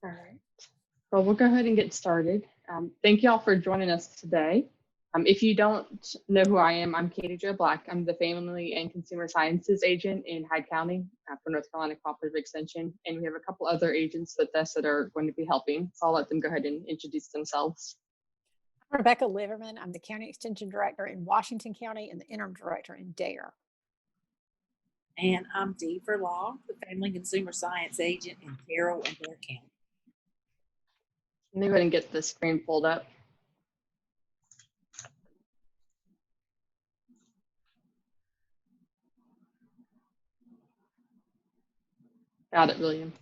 All right. Well, we'll go ahead and get started. Thank you all for joining us today. If you don't know who I am, I'm 𝙘𝙤𝙀𝙧. I'm the Family and Consumer Sciences Agent in Hyde County for North Carolina Cooperative Extension. And we have a couple other agents with us that are going to be helping. So I'll let them go ahead and introduce themselves. I'm Rebecca Liverman. I'm the County Extension Director in Washington County and the Interim Director in Dare. And I'm Dee for Law, the Family Consumer Science Agent in Tyrrell and Dare County. Let me go ahead and get the screen pulled up. Got it, William.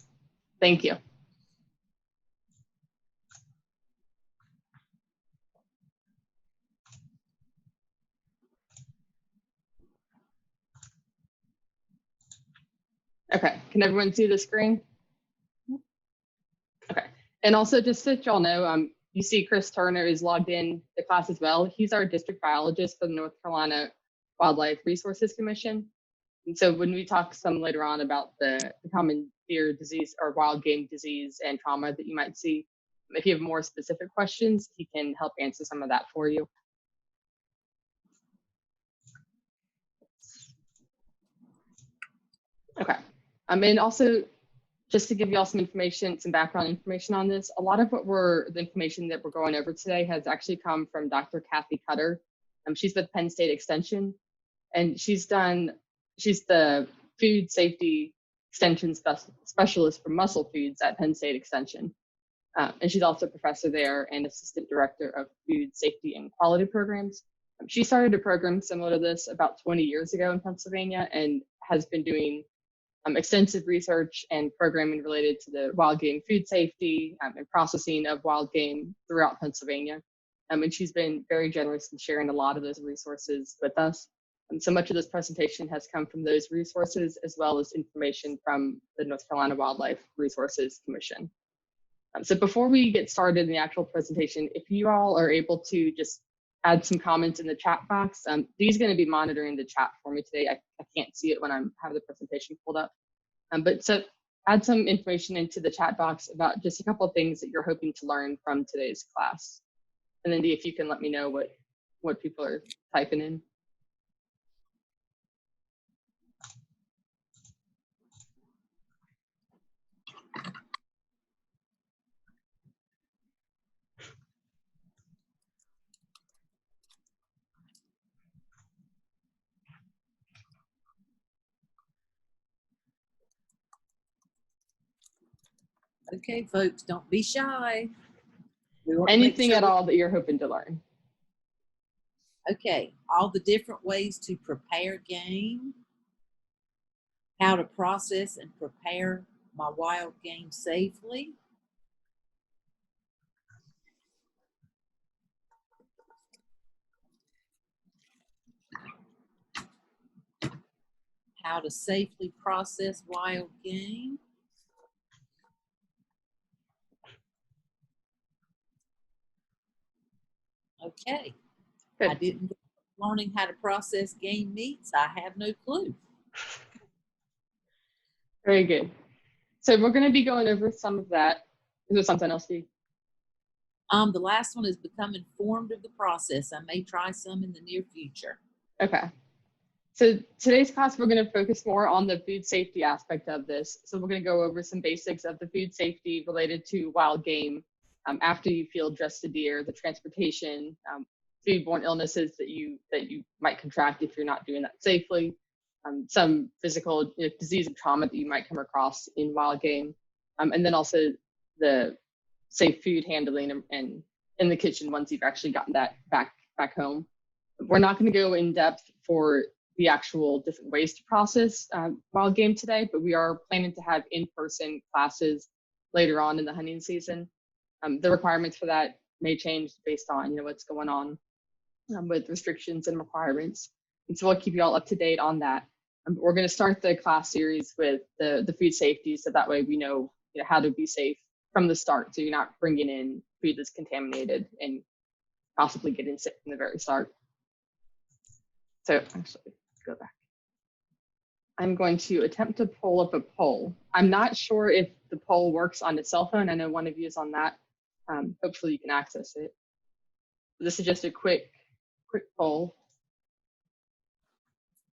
Thank you. Okay, can everyone see the screen? Okay, and also just so that y'all know, you see Chris Turner is logged in the class as well. He's our district biologist for the North Carolina Wildlife Resources Commission. And so when we talk some later on about the common deer disease or wild game disease and trauma that you might see, if you have more specific questions, he can help answer some of that for you. Okay, and also just to give you all some information, some background information on this, a lot of the information that we're going over today has actually come from Dr. Kathy Cutter. She's with Penn State Extension, and she's the food safety extension specialist for muscle foods at Penn State Extension. And she's also a professor there and assistant director of food safety and quality programs. She started a program similar to this about 20 years ago in Pennsylvania and has been doing extensive research and programming related to the wild game food safety and processing of wild game throughout Pennsylvania. And she's been very generous in sharing a lot of those resources with us. So much of this presentation has come from those resources as well as information from the North Carolina Wildlife Resources Commission. So before we get started in the actual presentation, if you all are able to just add some comments in the chat box, Dee's going to be monitoring the chat for me today. I can't see it when I have the presentation pulled up. But so add some information into the chat box about just a couple of things that you're hoping to learn from today's class. And then Dee, if you can let me know what people are typing in. Okay, folks, don't be shy. Anything at all that you're hoping to learn. Okay, all the different ways to prepare game, how to process and prepare my wild game safely, how to safely process wild game, okay. Good. I didn't learning how to process game meats. I have no clue. Very good. So we're going to be going over some of that. Is there something else, Steve? The last one is become informed of the process. I may try some in the near future. Okay. So today's class, we're going to focus more on the food safety aspect of this. So we're going to go over some basics of the food safety related to wild game after you field dressed a deer, the transportation, foodborne illnesses that you might contract if you're not doing that safely, some physical disease and trauma that you might come across in wild game, and then also the safe food handling and in the kitchen once you've actually gotten that back home. We're not going to go in depth for the actual different ways to process wild game today, but we are planning to have in-person classes later on in the hunting season. The requirements for that may change based on what's going on with restrictions and requirements. And so we'll keep you all up to date on that. We're going to start the class series with the food safety, so that way we know, how to be safe from the start, so you're not bringing in food that's contaminated and possibly getting sick from the very start. So actually, go back. I'm going to attempt to pull up a poll. I'm not sure if the poll works on the cell phone. I know one of you is on that. Hopefully you can access it. This is just a quick poll.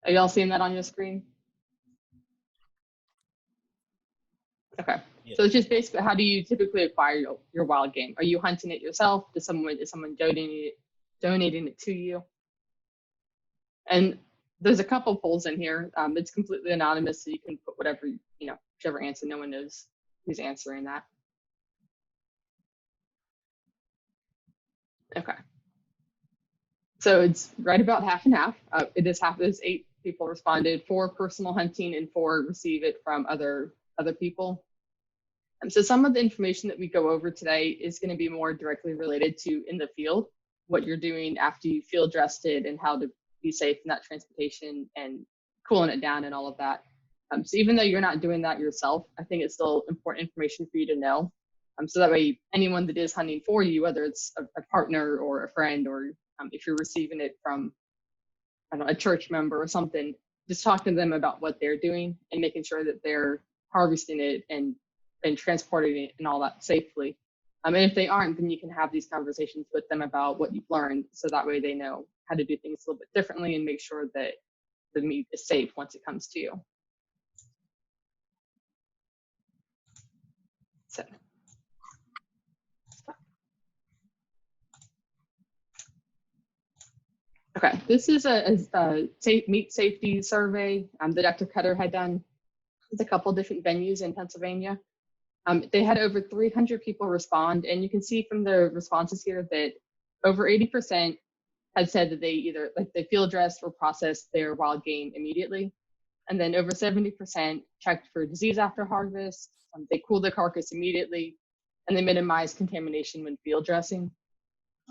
Are y'all seeing that on your screen? Okay. Yeah. So it's just basically, how do you typically acquire your wild game? Are you hunting it yourself? Is someone donating it to you? And there's a couple polls in here. It's completely anonymous, so you can put whatever, whichever answer. No one knows who's answering that. Okay. So it's right about half and half. It is half. Those 8 people responded, 4 personal hunting and 4 receive it from other people. So some of the information that we go over today is going to be more directly related to in the field, what you're doing after you field dressed it and how to be safe in that transportation and cooling it down and all of that. So even though you're not doing that yourself, I think it's still important information for you to know. So that way, anyone that is hunting for you, whether it's a partner or a friend, or if you're receiving it from, I don't know, a church member or something, just talk to them about what they're doing and making sure that they're harvesting it and transporting it and all that safely. And if they aren't, then you can have these conversations with them about what you've learned, so that way they know how to do things a little bit differently and make sure that the meat is safe once it comes to you. So. Okay, this is a meat safety survey that Dr. Cutter had done with a couple different venues in Pennsylvania. They had over 300 people respond, and you can see from the responses here that over 80% had said that they either they field dressed or processed their wild game immediately. And then over 70% checked for disease after harvest. They cooled the carcass immediately, and they minimized contamination when field dressing.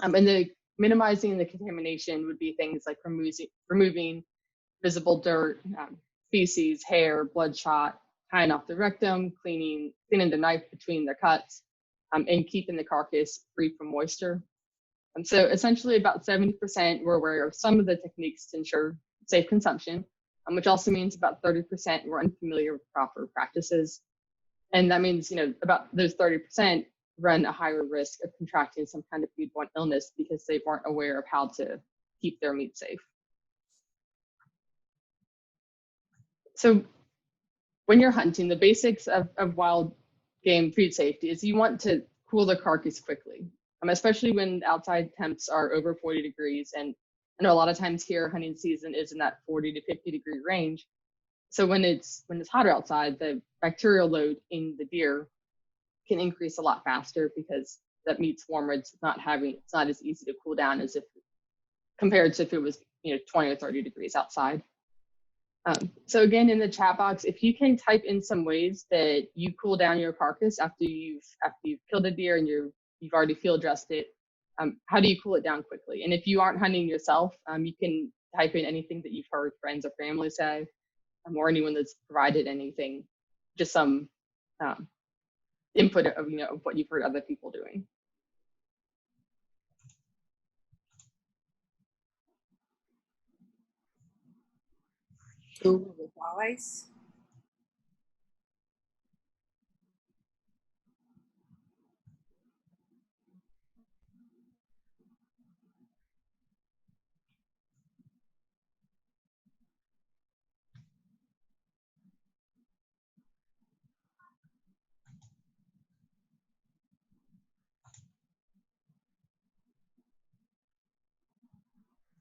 And the minimizing the contamination would be things like removing visible dirt, feces, hair, bloodshot, tying off the rectum, cleaning the knife between the cuts, and keeping the carcass free from moisture. So essentially about 70% were aware of some of the techniques to ensure safe consumption, which also means about 30% were unfamiliar with proper practices. And that means, about those 30% run a higher risk of contracting some kind of foodborne illness because they weren't aware of how to keep their meat safe. So when you're hunting, the basics of wild game food safety is you want to cool the carcass quickly, especially when outside temps are over 40 degrees. And I know a lot of times here hunting season is in that 40 to 50 degree range. So when it's hotter outside, the bacterial load in the deer can increase a lot faster because that meat's warmer. It's not as easy to cool down as compared to if it was 20 or 30 degrees outside. So again, in the chat box, if you can type in some ways that you cool down your carcass after you've killed a deer and you've already field dressed it, how do you cool it down quickly? And if you aren't hunting yourself, you can type in anything that you've heard friends or family say, or anyone that's provided anything, just some input of of what you've heard other people doing. Cool with ice.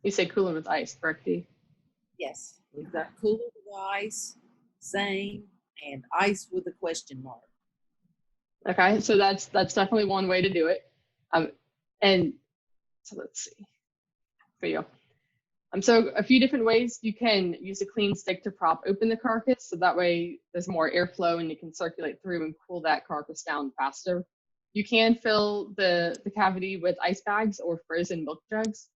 You say cooler with ice, correct, Dee? Yes, we've got cooler with ice, same, and ice with a question mark. Okay, so that's definitely one way to do it. And so let's see. For you. So a few different ways you can use a clean stick to prop open the carcass, so that way there's more airflow and you can circulate through and cool that carcass down faster. You can fill the cavity with ice bags or frozen milk jugs.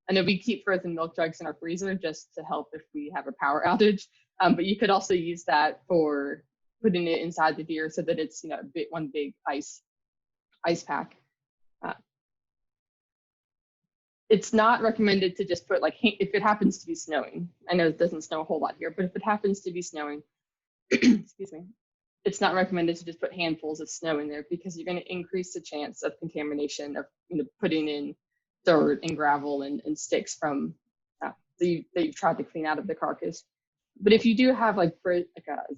I know we keep frozen milk jugs in our freezer just to help if we have a power outage, but you could also use that for putting it inside the deer so that it's one big ice pack. it's not recommended to just put like, if it happens to be snowing, I know it doesn't snow a whole lot here, but if it happens to be snowing, excuse me, it's not recommended to just put handfuls of snow in there because you're going to increase the chance of contamination of putting in dirt and gravel and sticks from that you've tried to clean out of the carcass. But if you do have like a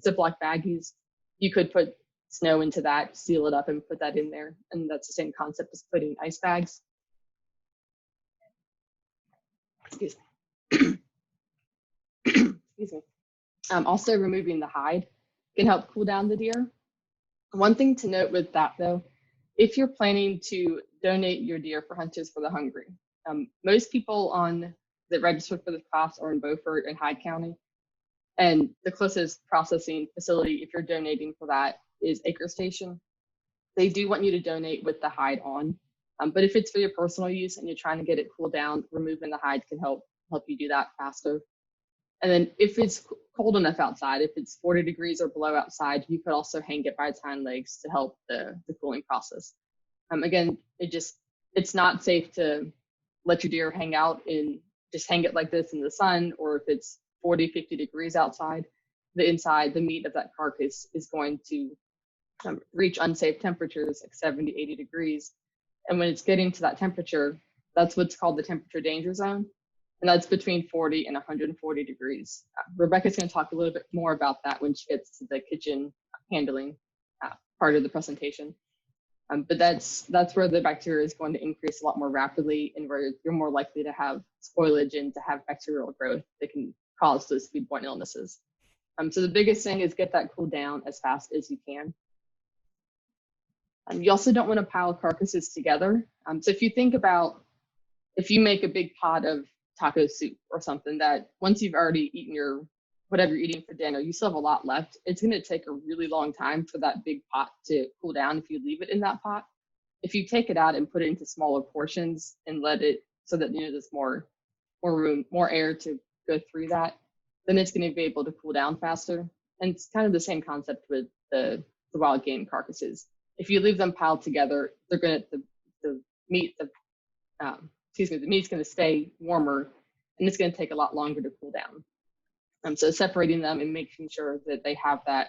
Ziploc baggies, you could put snow into that, seal it up, and put that in there. And that's the same concept as putting ice bags. Excuse me. Excuse me. Also, removing the hide can help cool down the deer. One thing to note with that, though, if you're planning to donate your deer for Hunters for the Hungry, most people that register for the class are in Beaufort and Hyde County. And the closest processing facility, if you're donating for that, is Acre Station. They do want you to donate with the hide on. But if it's for your personal use and you're trying to get it cooled down, removing the hide can help you do that faster. And then if it's cold enough outside, if it's 40 degrees or below outside, you could also hang it by its hind legs to help the cooling process. Again, it's not safe to let your deer hang out just hang it like this in the sun, or if it's 40, 50 degrees outside, the meat of that carcass is going to reach unsafe temperatures like 70, 80 degrees. And when it's getting to that temperature, that's what's called the temperature danger zone. And that's between 40 and 140 degrees. Rebecca's going to talk a little bit more about that when she gets to the kitchen handling part of the presentation. But that's where the bacteria is going to increase a lot more rapidly, and where you're more likely to have spoilage and to have bacterial growth that can cause those foodborne illnesses. So the biggest thing is get that cooled down as fast as you can. You also don't want to pile carcasses together. So if you think about, if you make a big pot of taco soup or something that once you've already eaten whatever you're eating for dinner, you still have a lot left, it's going to take a really long time for that big pot to cool down if you leave it in that pot. If you take it out and put it into smaller portions and let it, so that there's more room, more air to go through that, then it's going to be able to cool down faster. And it's kind of the same concept with the wild game carcasses. If you leave them piled together, they're going to, the meat's going to stay warmer, and it's going to take a lot longer to cool down. So separating them and making sure that they have that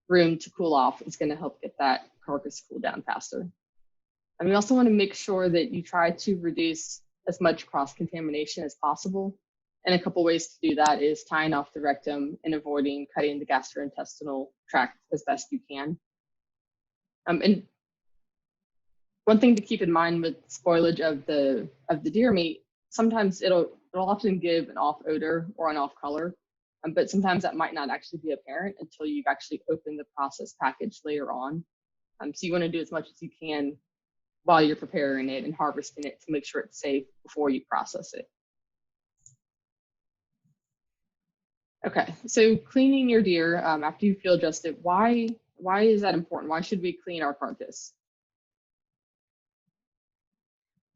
room to cool off is going to help get that carcass cool down faster. And we also want to make sure that you try to reduce as much cross-contamination as possible. And a couple ways to do that is tying off the rectum and avoiding cutting the gastrointestinal tract as best you can. And one thing to keep in mind with spoilage of the deer meat, sometimes it'll often give an off odor or an off color, but sometimes that might not actually be apparent until you've actually opened the processed package later on. So you want to do as much as you can while you're preparing it and harvesting it to make sure it's safe before you process it. Okay, so cleaning your deer after you field dressed it, why is that important? Why should we clean our carcass?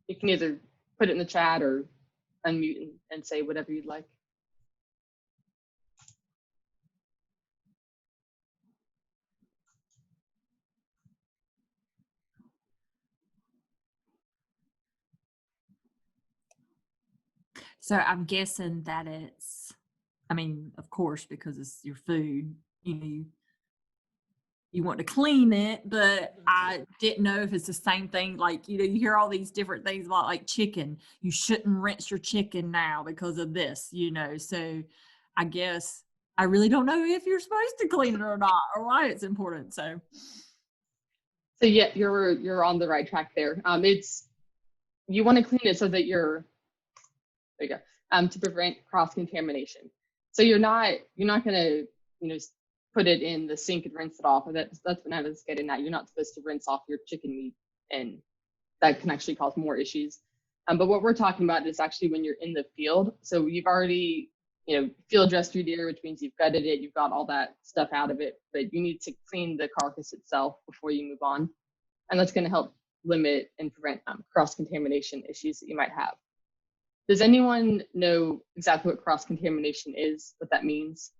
You can either put it in the chat or unmute and say whatever you'd like. So I'm guessing that it's, I mean, of course, because it's your food, you want to clean it, but I didn't know if it's the same thing. Like, you hear all these different things about like chicken. You shouldn't rinse your chicken now because of this, So I guess I really don't know if you're supposed to clean it or not, or why it's important. So yeah, you're on the right track there. You want to clean it so that there you go, to prevent cross-contamination. So you're not going to, put it in the sink and rinse it off. That's what I was getting at. You're not supposed to rinse off your chicken meat, and that can actually cause more issues. But what we're talking about is actually when you're in the field. So you've already, field dressed your deer, which means you've gutted it, you've got all that stuff out of it, but you need to clean the carcass itself before you move on. And that's going to help limit and prevent cross-contamination issues that you might have. Does anyone know exactly what cross-contamination is, what that means?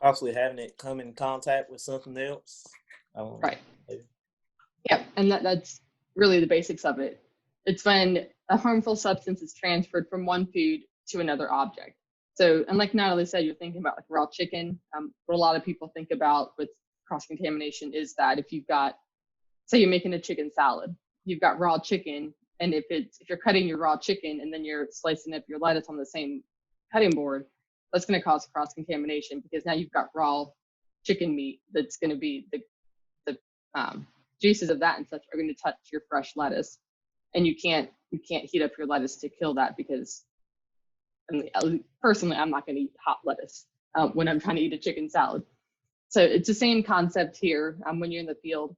Possibly having it come in contact with something else. I don't know. Right. Maybe. Yep, and that's really the basics of it. It's when a harmful substance is transferred from one food to another object. So, and like Natalie said, you're thinking about like raw chicken. What a lot of people think about with cross-contamination is that if you've got, say you're making a chicken salad, you've got raw chicken, and if you're cutting your raw chicken and then you're slicing up your lettuce on the same cutting board, that's going to cause cross-contamination because now you've got raw chicken meat that's going to be the juices of that and such are going to touch your fresh lettuce, and you can't heat up your lettuce to kill that because, personally, I'm not going to eat hot lettuce when I'm trying to eat a chicken salad. So it's the same concept here when you're in the field.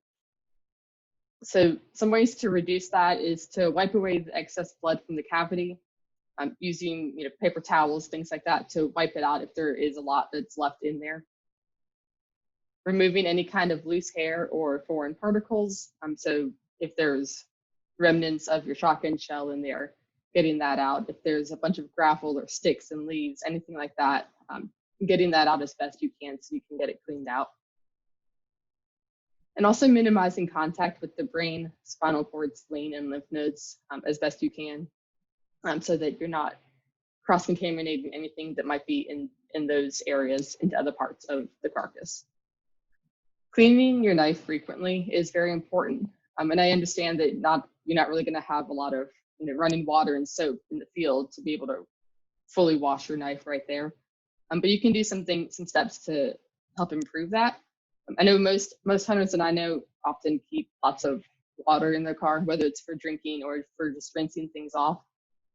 So some ways to reduce that is to wipe away the excess blood from the cavity, using paper towels, things like that, to wipe it out if there is a lot that's left in there. Removing any kind of loose hair or foreign particles. So if there's remnants of your shotgun shell in there, getting that out. If there's a bunch of gravel or sticks and leaves, anything like that, getting that out as best you can so you can get it cleaned out. And also minimizing contact with the brain, spinal cord, spleen, and lymph nodes as best you can, so that you're not cross-contaminating anything that might be in those areas into other parts of the carcass. Cleaning your knife frequently is very important. And I understand that you're not really going to have a lot of running water and soap in the field to be able to fully wash your knife right there. But you can do some steps to help improve that. I know most hunters that I know often keep lots of water in their car, whether it's for drinking or for just rinsing things off.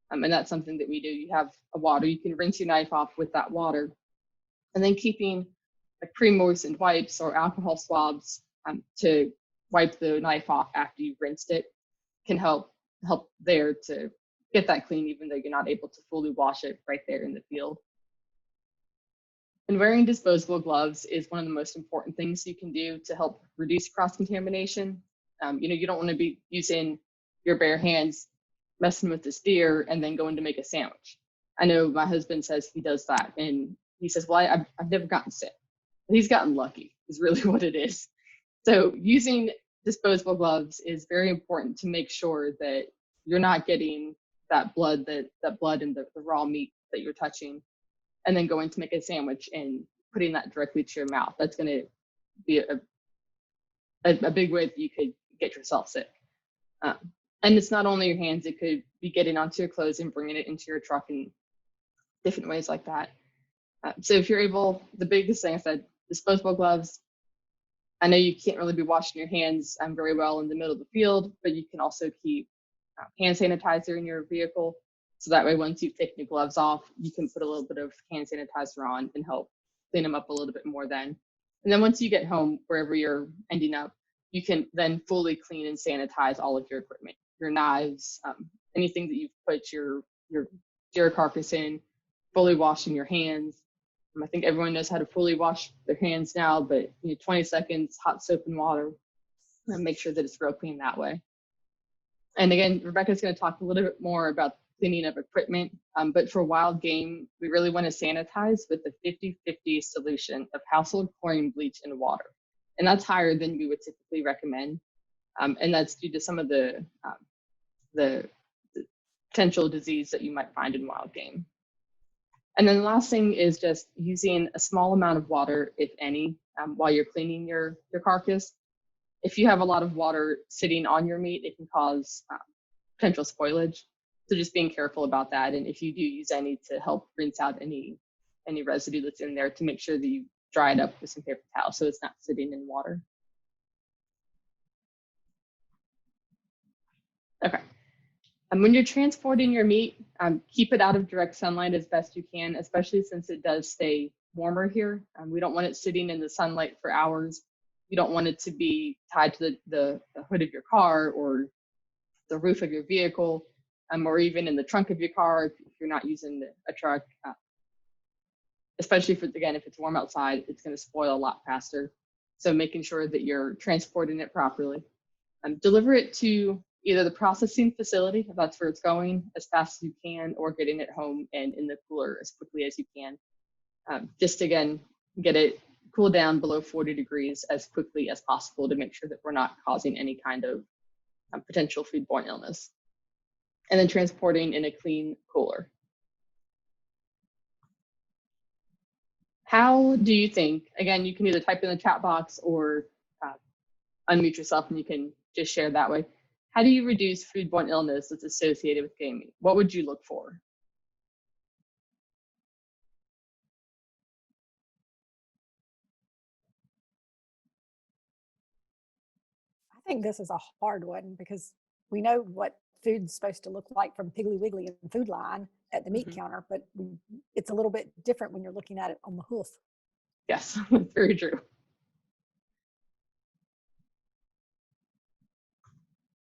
And that's something that we do. You have a water, you can rinse your knife off with that water. And then keeping like pre-moistened wipes or alcohol swabs to wipe the knife off after you've rinsed it can help there to get that clean, even though you're not able to fully wash it right there in the field. And wearing disposable gloves is one of the most important things you can do to help reduce cross-contamination. You don't want to be using your bare hands messing with this deer and then going to make a sandwich. I know my husband says he does that, and he says, well, I've never gotten sick. He's gotten lucky is really what it is. So using disposable gloves is very important to make sure that you're not getting that blood and the raw meat that you're touching and then going to make a sandwich and putting that directly to your mouth. That's going to be a big way that you could get yourself sick. And it's not only your hands, it could be getting onto your clothes and bringing it into your truck in different ways like that. So if you're able, the biggest thing I said, disposable gloves. I know you can't really be washing your hands very well in the middle of the field, but you can also keep hand sanitizer in your vehicle. So that way, once you've taken your gloves off, you can put a little bit of hand sanitizer on and help clean them up a little bit more then. And then once you get home, wherever you're ending up, you can then fully clean and sanitize all of your equipment, your knives, anything that you've put your deer carcass in, fully washing your hands. I think everyone knows how to fully wash their hands now, but 20 seconds, hot soap and water, and make sure that it's real clean that way. And again, Rebecca's going to talk a little bit more about cleaning of equipment, but for wild game, we really want to sanitize with the 50-50 solution of household chlorine, bleach, and water. And that's higher than we would typically recommend. And that's due to some of the potential disease that you might find in wild game. And then the last thing is just using a small amount of water, if any, while you're cleaning your carcass. If you have a lot of water sitting on your meat, it can cause potential spoilage. So just being careful about that. And if you do use any, to help rinse out any residue that's in there, to make sure that you dry it up with some paper towel so it's not sitting in water. Okay. And when you're transporting your meat, keep it out of direct sunlight as best you can, especially since it does stay warmer here. We don't want it sitting in the sunlight for hours. You don't want it to be tied to the hood of your car or the roof of your vehicle, or even in the trunk of your car if you're not using a truck. Especially if it's warm outside, it's going to spoil a lot faster. So making sure that you're transporting it properly. Deliver it to either the processing facility, if that's where it's going, as fast as you can, or getting it home and in the cooler as quickly as you can. Just again, get it cool down below 40 degrees as quickly as possible to make sure that we're not causing any kind of potential foodborne illness. And then transporting in a clean cooler. How do you think, again, you can either type in the chat box or unmute yourself and you can just share that way. How do you reduce foodborne illness that's associated with game meat? What would you look for? I think this is a hard one because we know what food's supposed to look like from Piggly Wiggly and Food Line at the meat counter, but it's a little bit different when you're looking at it on the hoof. Yes, that's very true.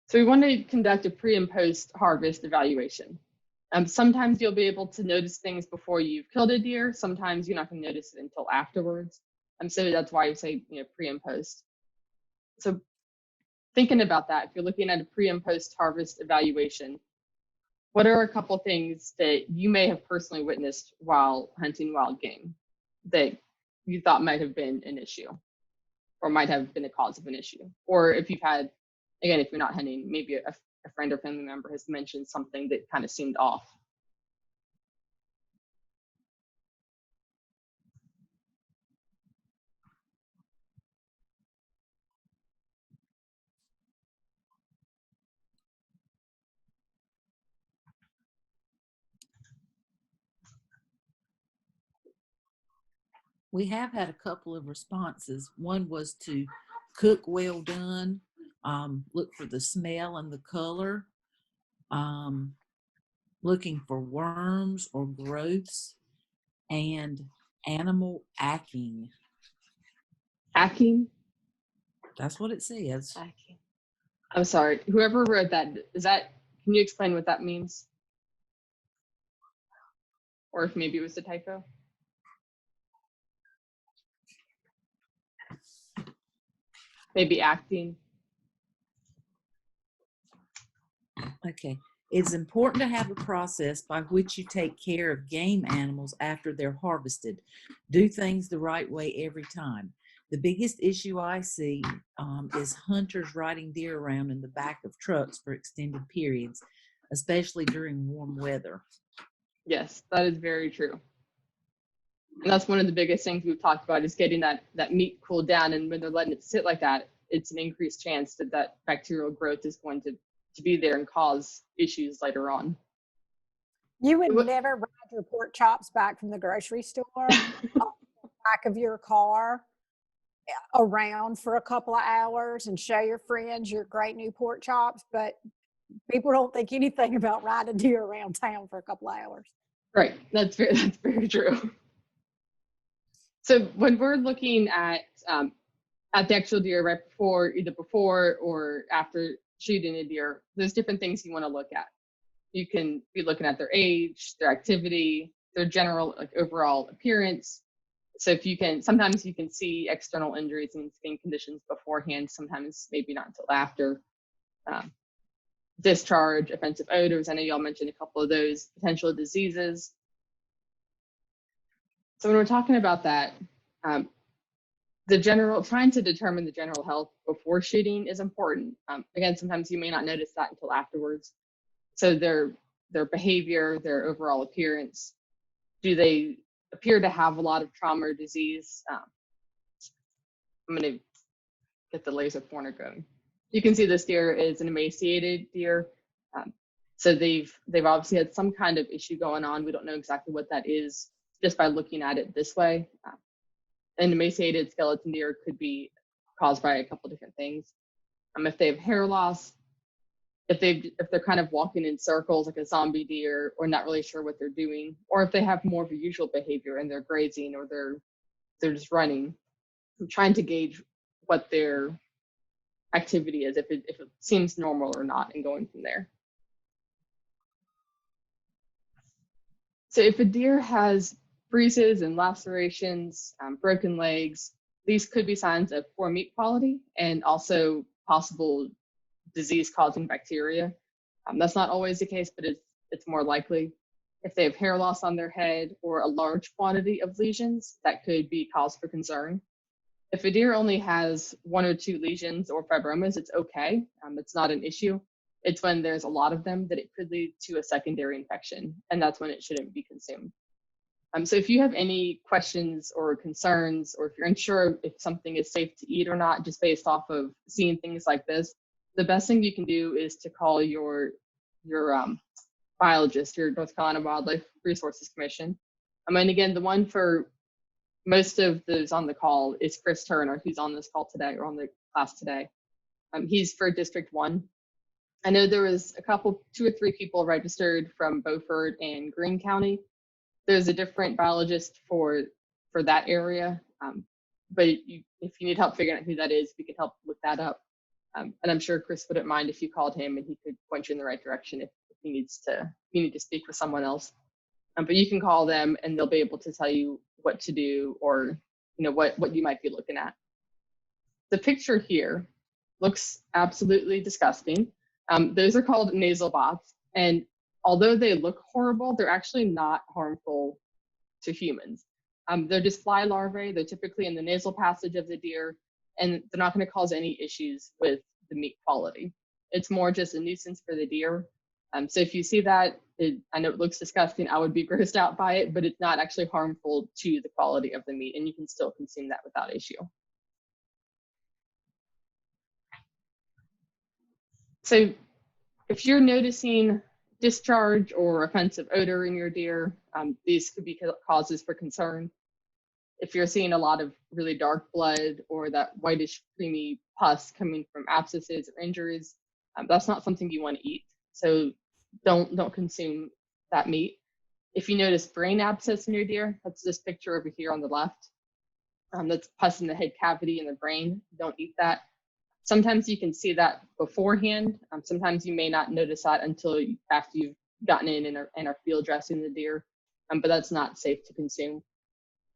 So we want to conduct a pre and post harvest evaluation. Sometimes you'll be able to notice things before you've killed a deer. Sometimes you're not going to notice it until afterwards. So that's why you say, pre and post. So thinking about that, if you're looking at a pre and post harvest evaluation, what are a couple things that you may have personally witnessed while hunting wild game that you thought might have been an issue or might have been a cause of an issue? Or if you've had, again, if you're not hunting, maybe a friend or family member has mentioned something that kind of seemed off. We have had a couple of responses. One was to cook well done, look for the smell and the color, looking for worms or growths, and animal acking. Acking? That's what it says. Acking. I'm sorry, whoever wrote that, can you explain what that means? Or if maybe it was a typo? Maybe acting. Okay. It's important to have a process by which you take care of game animals after they're harvested. Do things the right way every time. The biggest issue I see is hunters riding deer around in the back of trucks for extended periods, especially during warm weather. Yes, that is very true. And that's one of the biggest things we've talked about is getting that meat cooled down. And when they're letting it sit like that, it's an increased chance that bacterial growth is going to be there and cause issues later on. You would never ride your pork chops back from the grocery store on the back of your car around for a couple of hours and show your friends your great new pork chops, but people don't think anything about riding deer around town for a couple of hours. Right, that's very true. So when we're looking at the actual deer right either before or after shooting a deer, there's different things you want to look at. You can be looking at their age, their activity, their general overall appearance. So sometimes you can see external injuries and skin conditions beforehand, sometimes maybe not until after. Discharge, offensive odors, I know y'all mentioned a couple of those, potential diseases. So when we're talking about that, trying to determine the general health before shooting is important. Again, sometimes you may not notice that until afterwards. So their behavior, their overall appearance, do they appear to have a lot of trauma or disease? I'm going to get the laser pointer going. You can see this deer is an emaciated deer. So they've obviously had some kind of issue going on. We don't know exactly what that is just by looking at it this way. An emaciated skeleton deer could be caused by a couple different things. If they have hair loss, if they're kind of walking in circles like a zombie deer or not really sure what they're doing, or if they have more of a usual behavior and they're grazing or they're just running. I'm trying to gauge what their activity is, if it seems normal or not, and going from there. So if a deer has bruises and lacerations, broken legs, these could be signs of poor meat quality and also possible disease-causing bacteria. That's not always the case, but it's more likely. If they have hair loss on their head or a large quantity of lesions, that could be cause for concern. If a deer only has 1 or 2 lesions or fibromas, it's okay. It's not an issue. It's when there's a lot of them that it could lead to a secondary infection, and that's when it shouldn't be consumed. So if you have any questions or concerns, or if you're unsure if something is safe to eat or not, just based off of seeing things like this, the best thing you can do is to call your biologist, your North Carolina Wildlife Resources Commission. And again, the one for most of those on the call is Chris Turner, who's on this call today, or on the class today. He's for District 1. I know there was a couple, 2 or 3 people registered from Beaufort and Greene County. There's a different biologist for that area, but if you need help figuring out who that is, we can help look that up. And I'm sure Chris wouldn't mind if you called him and he could point you in the right direction if you need to speak with someone else. But you can call them and they'll be able to tell you what to do, or what you might be looking at. The picture here looks absolutely disgusting. Those are called nasal bots, and although they look horrible, they're actually not harmful to humans. They're just fly larvae. They're typically in the nasal passage of the deer, and they're not going to cause any issues with the meat quality. It's more just a nuisance for the deer. So if you see that, I know it looks disgusting. I would be grossed out by it, but it's not actually harmful to the quality of the meat, and you can still consume that without issue. So if you're noticing discharge or offensive odor in your deer, these could be causes for concern. If you're seeing a lot of really dark blood or that whitish creamy pus coming from abscesses or injuries, that's not something you want to eat. So don't consume that meat. If you notice brain abscess in your deer, that's this picture over here on the left. That's pus in the head cavity in the brain. Don't eat that. Sometimes you can see that beforehand. Sometimes you may not notice that until after you've gotten in and are field dressing the deer, but that's not safe to consume.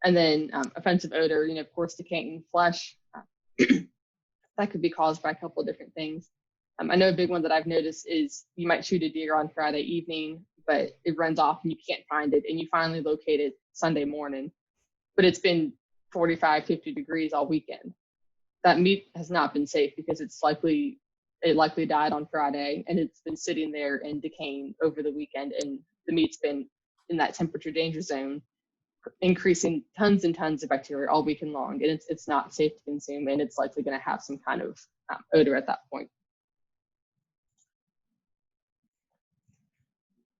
And then offensive odor, of course, decaying flesh. That could be caused by a couple of different things. I know a big one that I've noticed is you might shoot a deer on Friday evening, but it runs off and you can't find it, and you finally locate it Sunday morning, but it's been 45, 50 degrees all weekend. That meat has not been safe because it likely died on Friday, and it's been sitting there and decaying over the weekend, and the meat's been in that temperature danger zone, increasing tons and tons of bacteria all weekend long, and it's not safe to consume, and it's likely going to have some kind of odor at that point.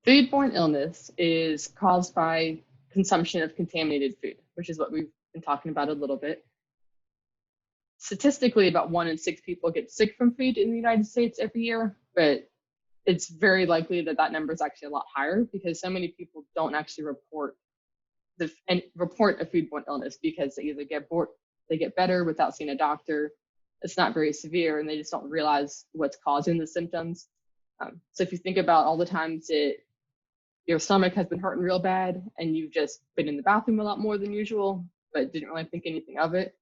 Foodborne illness is caused by consumption of contaminated food, which is what we've been talking about a little bit. Statistically, about 1 in 6 people get sick from food in the United States every year, but it's very likely that that number is actually a lot higher because so many people don't actually report a foodborne illness because they either get better without seeing a doctor, it's not very severe, and they just don't realize what's causing the symptoms. So if you think about all the times that your stomach has been hurting real bad and you've just been in the bathroom a lot more than usual, but didn't really think anything of it,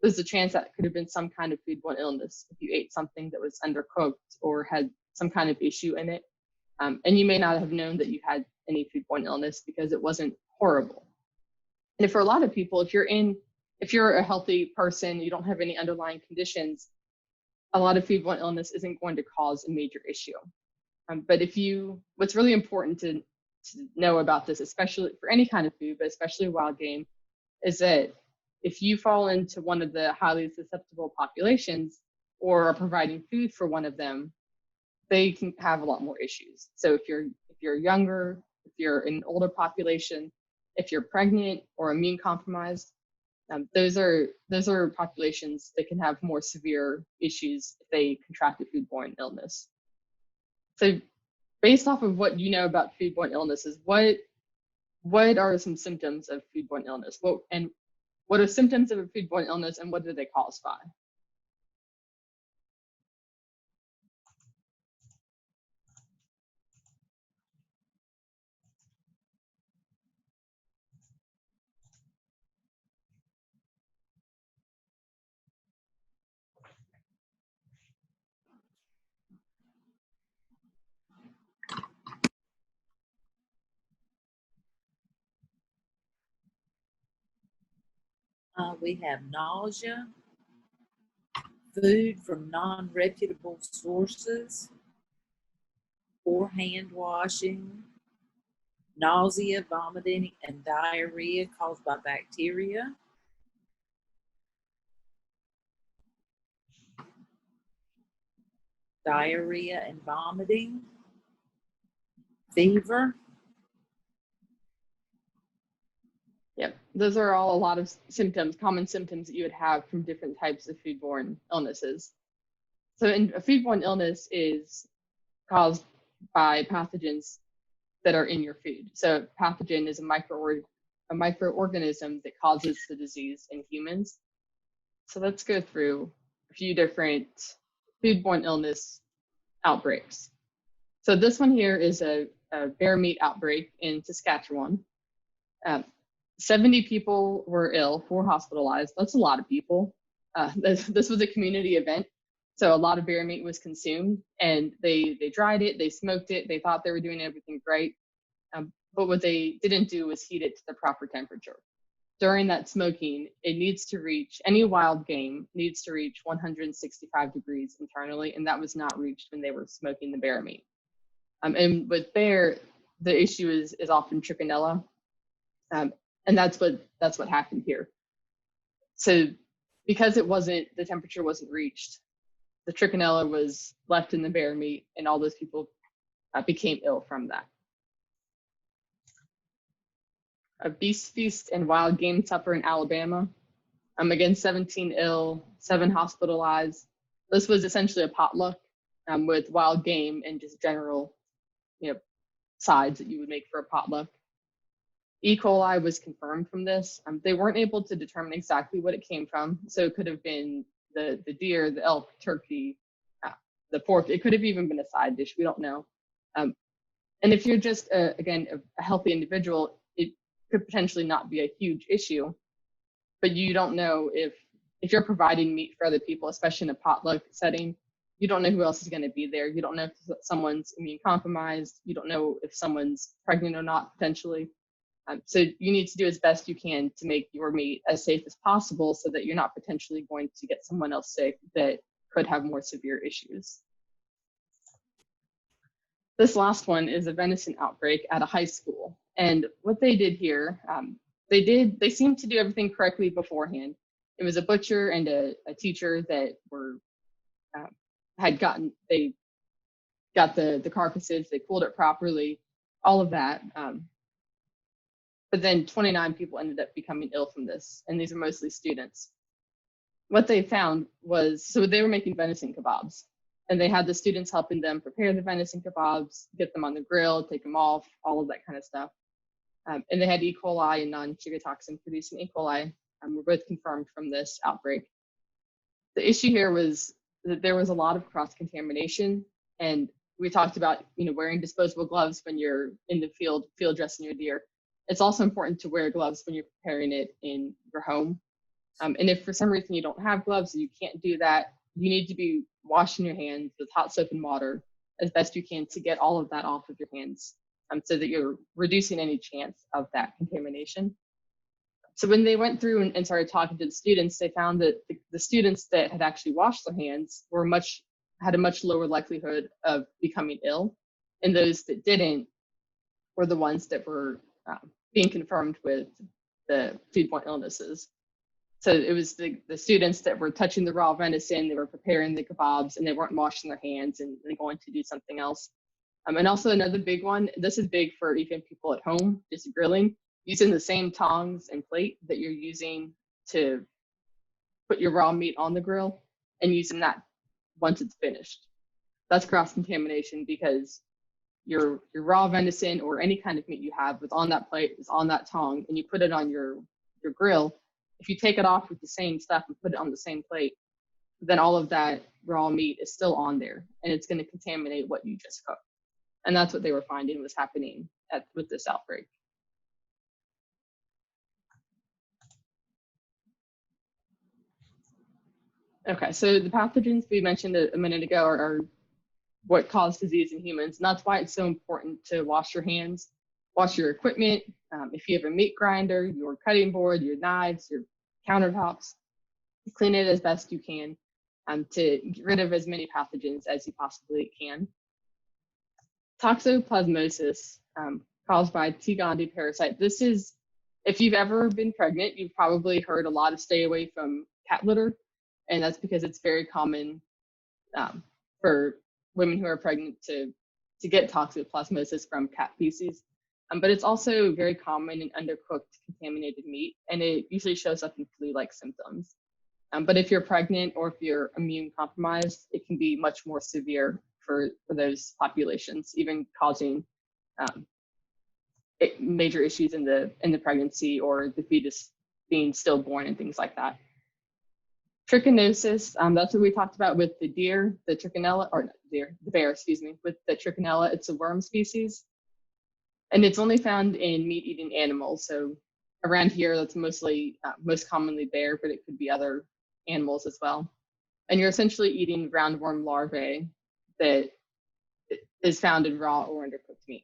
there's a chance that it could have been some kind of foodborne illness if you ate something that was undercooked or had some kind of issue in it. And you may not have known that you had any foodborne illness because it wasn't horrible. And for a lot of people, if you're a healthy person, you don't have any underlying conditions, a lot of foodborne illness isn't going to cause a major issue. But what's really important to know about this, especially for any kind of food, but especially wild game, is that if you fall into one of the highly susceptible populations or are providing food for one of them, they can have a lot more issues. So if you're younger, if you're an older population, if you're pregnant or immune compromised, those are populations that can have more severe issues if they contract a foodborne illness. So based off of what you know about foodborne illnesses, what are some symptoms of foodborne illness? What are symptoms of a foodborne illness, and what are they caused by? We have nausea, food from non-reputable sources, poor hand washing, nausea, vomiting, and diarrhea caused by bacteria. Diarrhea and vomiting, fever. Yep, those are all a lot of symptoms, common symptoms that you would have from different types of foodborne illnesses. So a foodborne illness is caused by pathogens that are in your food. So pathogen is a microorganism that causes the disease in humans. So let's go through a few different foodborne illness outbreaks. So this one here is a bear meat outbreak in Saskatchewan. 70 people were ill, 4 hospitalized. That's a lot of people. This was a community event, so a lot of bear meat was consumed, and they dried it, they smoked it, they thought they were doing everything right, but what they didn't do was heat it to the proper temperature. During that smoking, it needs to reach, any wild game needs to reach 165 degrees internally, and that was not reached when they were smoking the bear meat. And with bear, the issue is often trichinella. And that's what happened here. So because the temperature wasn't reached, the trichinella was left in the bear meat, and all those people became ill from that. A beast feast and wild game supper in Alabama. Again, 17 ill, 7 hospitalized. This was essentially a potluck with wild game and just general, sides that you would make for a potluck. E. coli was confirmed from this. They weren't able to determine exactly what it came from. So it could have been the deer, the elk, turkey, the pork. It could have even been a side dish. We don't know. And if you're just, again, a healthy individual, it could potentially not be a huge issue. But you don't know if you're providing meat for other people, especially in a potluck setting, you don't know who else is going to be there. You don't know if someone's immune compromised. You don't know if someone's pregnant or not, potentially. So you need to do as best you can to make your meat as safe as possible so that you're not potentially going to get someone else sick that could have more severe issues. This last one is a venison outbreak at a high school. And what they did here, they seemed to do everything correctly beforehand. It was a butcher and a teacher that were, they got the carcasses, they pulled it properly, all of that. But then 29 people ended up becoming ill from this, and these are mostly students. What they found was, so they were making venison kebabs, and they had the students helping them prepare the venison kebabs, get them on the grill, take them off, all of that kind of stuff. And they had E. coli and non-chigotoxin producing E. coli, were both confirmed from this outbreak. The issue here was that there was a lot of cross-contamination, and we talked about wearing disposable gloves when you're in the field dressing your deer. It's also important to wear gloves when you're preparing it in your home. And if for some reason you don't have gloves and you can't do that, you need to be washing your hands with hot soap and water as best you can to get all of that off of your hands, so that you're reducing any chance of that contamination. So when they went through and started talking to the students, they found that the students that had actually washed their hands had a much lower likelihood of becoming ill, and those that didn't were the ones that were being confirmed with the foodborne illnesses. So it was the students that were touching the raw venison, they were preparing the kebabs, and they weren't washing their hands and going to do something else. And also another big one, this is big for even people at home, just grilling, using the same tongs and plate that you're using to put your raw meat on the grill and using that once it's finished. That's cross-contamination because your raw venison or any kind of meat you have was on that plate, is on that tong, and you put it on your grill. If you take it off with the same stuff and put it on the same plate, then all of that raw meat is still on there, and it's going to contaminate what you just cooked. And that's what they were finding was happening with this outbreak. Okay, so the pathogens we mentioned a minute ago are what cause disease in humans, and that's why it's so important to wash your hands, wash your equipment. If you have a meat grinder, your cutting board, your knives, your countertops. Clean it as best you can to get rid of as many pathogens as you possibly can. Toxoplasmosis caused by 𝙘𝙤𝙤𝙬𝙬 parasite. This is, if you've ever been pregnant, you've probably heard a lot of stay away from cat litter, and that's because it's very common for women who are pregnant to get toxoplasmosis from cat feces. But it's also very common in undercooked contaminated meat, and it usually shows up in flu-like symptoms. But if you're pregnant or if you're immune compromised, it can be much more severe for those populations, even causing major issues in the pregnancy or the fetus being stillborn and things like that. Trichinosis, that's what we talked about with the deer, the trichinella, or not deer, the bear, excuse me, with the trichinella. It's a worm species, and it's only found in meat-eating animals. So around here, that's mostly, most commonly bear, but it could be other animals as well. And you're essentially eating roundworm larvae that is found in raw or undercooked meat.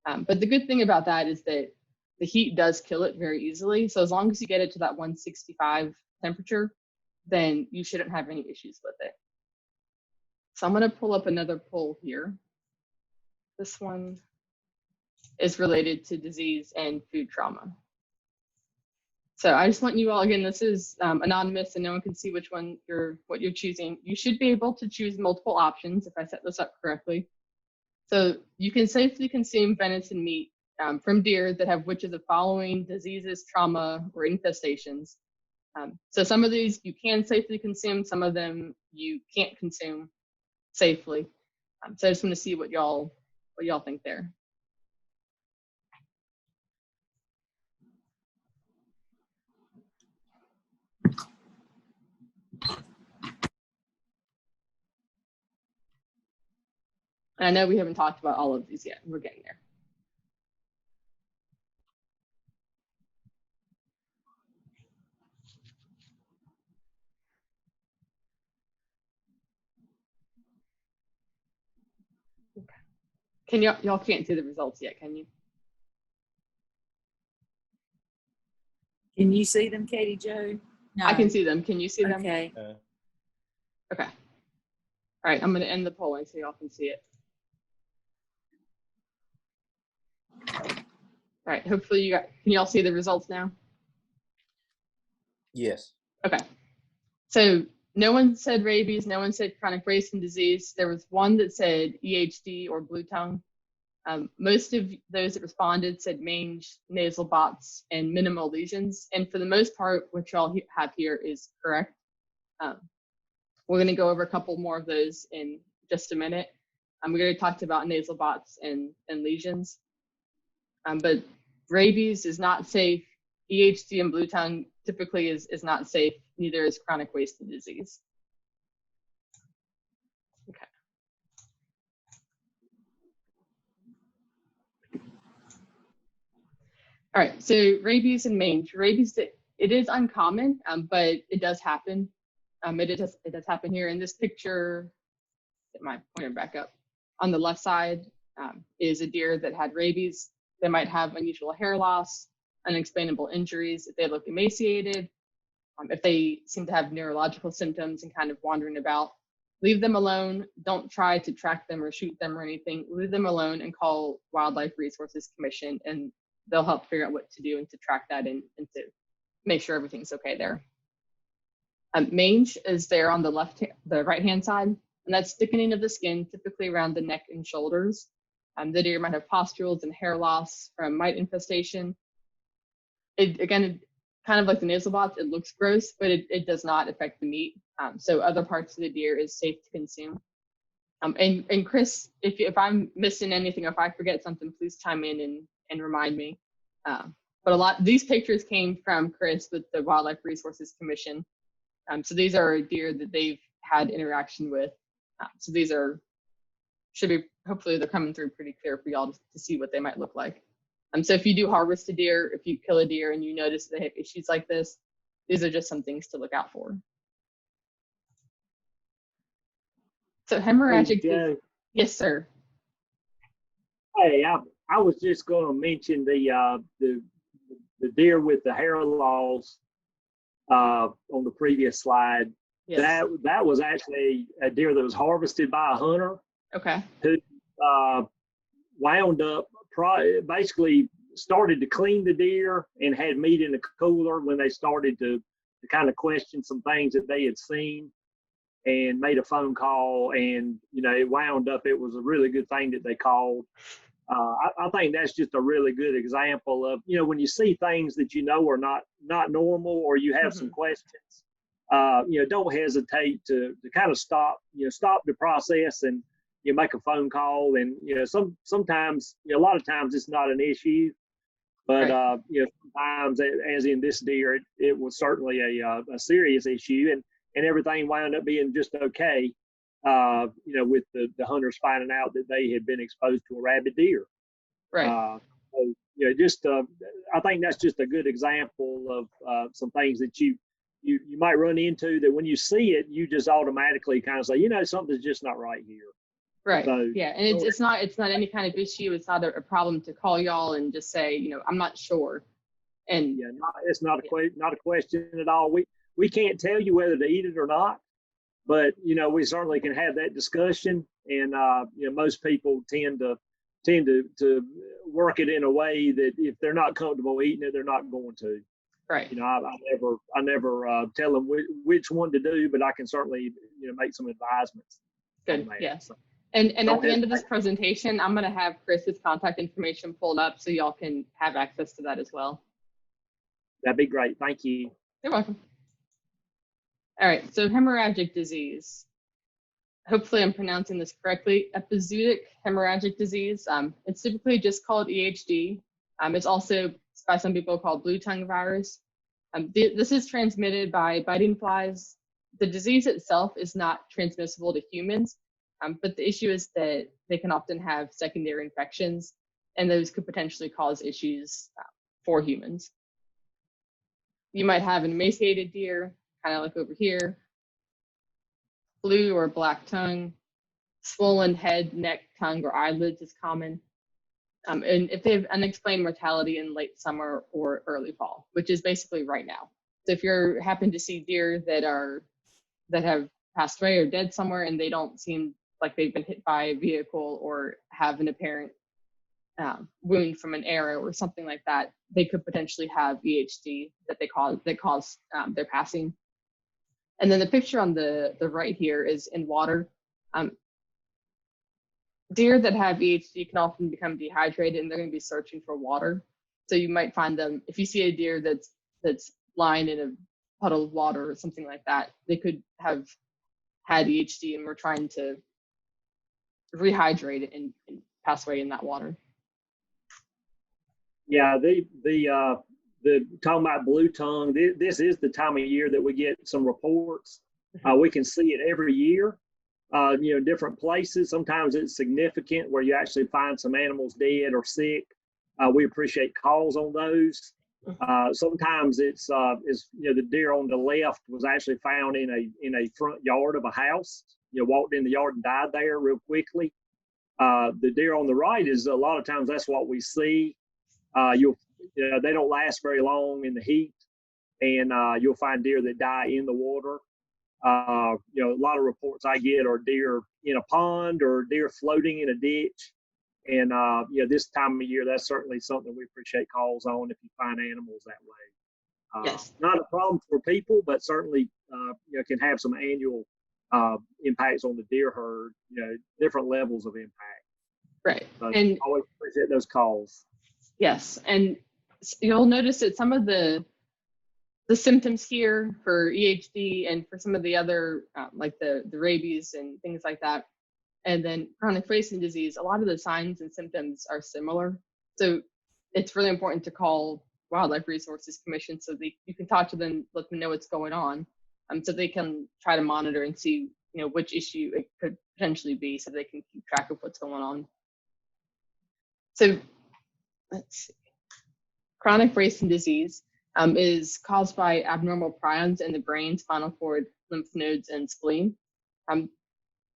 But the good thing about that is that the heat does kill it very easily. So as long as you get it to that 165 temperature, then you shouldn't have any issues with it. So I'm going to pull up another poll here. This one is related to disease and food trauma. So I just want you all, again, this is anonymous and no one can see which one what you're choosing. You should be able to choose multiple options if I set this up correctly. So you can safely consume venison meat from deer that have which of the following diseases, trauma, or infestations. So some of these you can safely consume, some of them you can't consume safely. So I just want to see what y'all think there. And I know we haven't talked about all of these yet. We're getting there. Can y'all can't see the results yet, can you? Can you see them, Katie Jo? No. I can see them. Can you see them? Okay. Okay. All right, I'm going to end the polling so y'all can see it. All right, hopefully can y'all see the results now? Yes. Okay. So no one said rabies, no one said chronic wasting disease. There was one that said EHD or blue tongue. Most of those that responded said mange, nasal bots, and minimal lesions. And for the most part, what y'all have here is correct. We're going to go over a couple more of those in just a minute. We already talked about nasal bots and lesions. But rabies is not safe. EHD and blue tongue typically is not safe. Neither is chronic wasting disease. Okay. All right, so rabies and mange. Rabies, it is uncommon, but it does happen. It does happen here in this picture. Get my pointer back up. On the left side is a deer that had rabies. They might have unusual hair loss, unexplainable injuries, if they look emaciated, if they seem to have neurological symptoms and kind of wandering about. Leave them alone. Don't try to track them or shoot them or anything. Leave them alone and call Wildlife Resources Commission, and they'll help figure out what to do and to track that and to make sure everything's okay there. Mange is there on the right-hand side, and that's thickening of the skin, typically around the neck and shoulders. The deer might have pustules and hair loss from mite infestation. Again, kind of like the nasal bots, it looks gross, but it does not affect the meat. So other parts of the deer is safe to consume. And Chris, if I'm missing anything, if I forget something, please chime in and remind me. But these pictures came from Chris with the Wildlife Resources Commission. So these are deer that they've had interaction with. So these should be, hopefully they're coming through pretty clear for y'all to see what they might look like. So if you do harvest a deer, if you kill a deer and you notice they have issues like this, these are just some things to look out for. So hemorrhagic. Hey, Joe. Yes, sir. Hey, I was just going to mention the deer with the hair loss. on the previous slide. Yes. That was actually a deer that was harvested by a hunter Okay. who wound up basically started to clean the deer and had meat in the cooler when they started to kind of question some things that they had seen, and made a phone call, and it wound up, it was a really good thing that they called. I think that's just a really good example of, when you see things that are not normal, or you have some questions, don't hesitate to kind of stop the process, and make a phone call. And sometimes, a lot of times it's not an issue, but Right. Sometimes, as in this deer, it was certainly a serious issue, and everything wound up being just okay. With the hunters finding out that they had been exposed to a rabid deer. Right. So, I think that's just a good example of some things that you might run into, that when you see it, you just automatically kind of say, something's just not right here. Right. So, Yeah. And it's not any kind of issue. It's not a problem to call y'all and just say, I'm not sure. And yeah, it's not a question at all. We can't tell you whether to eat it or not, but we certainly can have that discussion. And most people tend to work it in a way that if they're not comfortable eating it, they're not going to. right. I never tell them which one to do, but I can certainly make some advisements. Good. on that. Yes. So, And at Don't the end of this hesitate. presentation, I'm going to have Chris's contact information pulled up so y'all can have access to that as well. That'd be great. Thank you. You're welcome. All right. So hemorrhagic disease. Hopefully I'm pronouncing this correctly. Epizootic hemorrhagic disease. It's typically just called EHD. It's also by some people called blue tongue virus. This is transmitted by biting flies. The disease itself is not transmissible to humans, but the issue is that they can often have secondary infections, and those could potentially cause issues for humans. You might have an emaciated deer, kind of like over here, blue or black tongue, swollen head, neck, tongue, or eyelids is common. And if they have unexplained mortality in late summer or early fall, which is basically right now. So if you happen to see deer that have passed away or dead somewhere, and they don't seem like they've been hit by a vehicle or have an apparent wound from an arrow or something like that, they could potentially have EHD that caused their passing. And then the picture on the right here is in water. Deer that have EHD can often become dehydrated, and they're going to be searching for water. So you might find them, if you see a deer that's lying in a puddle of water or something like that, they could have had EHD and we're trying to rehydrate it and pass away in that water. Yeah, the talking about blue tongue, this is the time of year that we get some reports. We can see it every year, different places. Sometimes it's significant where you actually find some animals dead or sick. We appreciate calls on those. Sometimes it's the deer on the left was actually found in a front yard of a house. Walked in the yard and died there real quickly. The deer on the right is a lot of times that's what we see. They don't last very long in the heat, and you'll find deer that die in the water. A lot of reports I get are deer in a pond or deer floating in a ditch. And this time of year, that's certainly something we appreciate calls on if you find animals that way. Yes. Not a problem for people, but certainly can have some annual impacts on the deer herd. Different levels of impact. Right. So And always appreciate those calls. yes, and you'll notice that some of the symptoms here for EHD and for some of the other like the rabies and things like that, and then chronic wasting disease, a lot of the signs and symptoms are similar. So it's really important to call Wildlife Resources Commission so that you can talk to them, let them know what's going on, so they can try to monitor and see which issue it could potentially be, so they can keep track of what's going on. So let's see. Chronic wasting disease is caused by abnormal prions in the brain, spinal cord, lymph nodes, and spleen.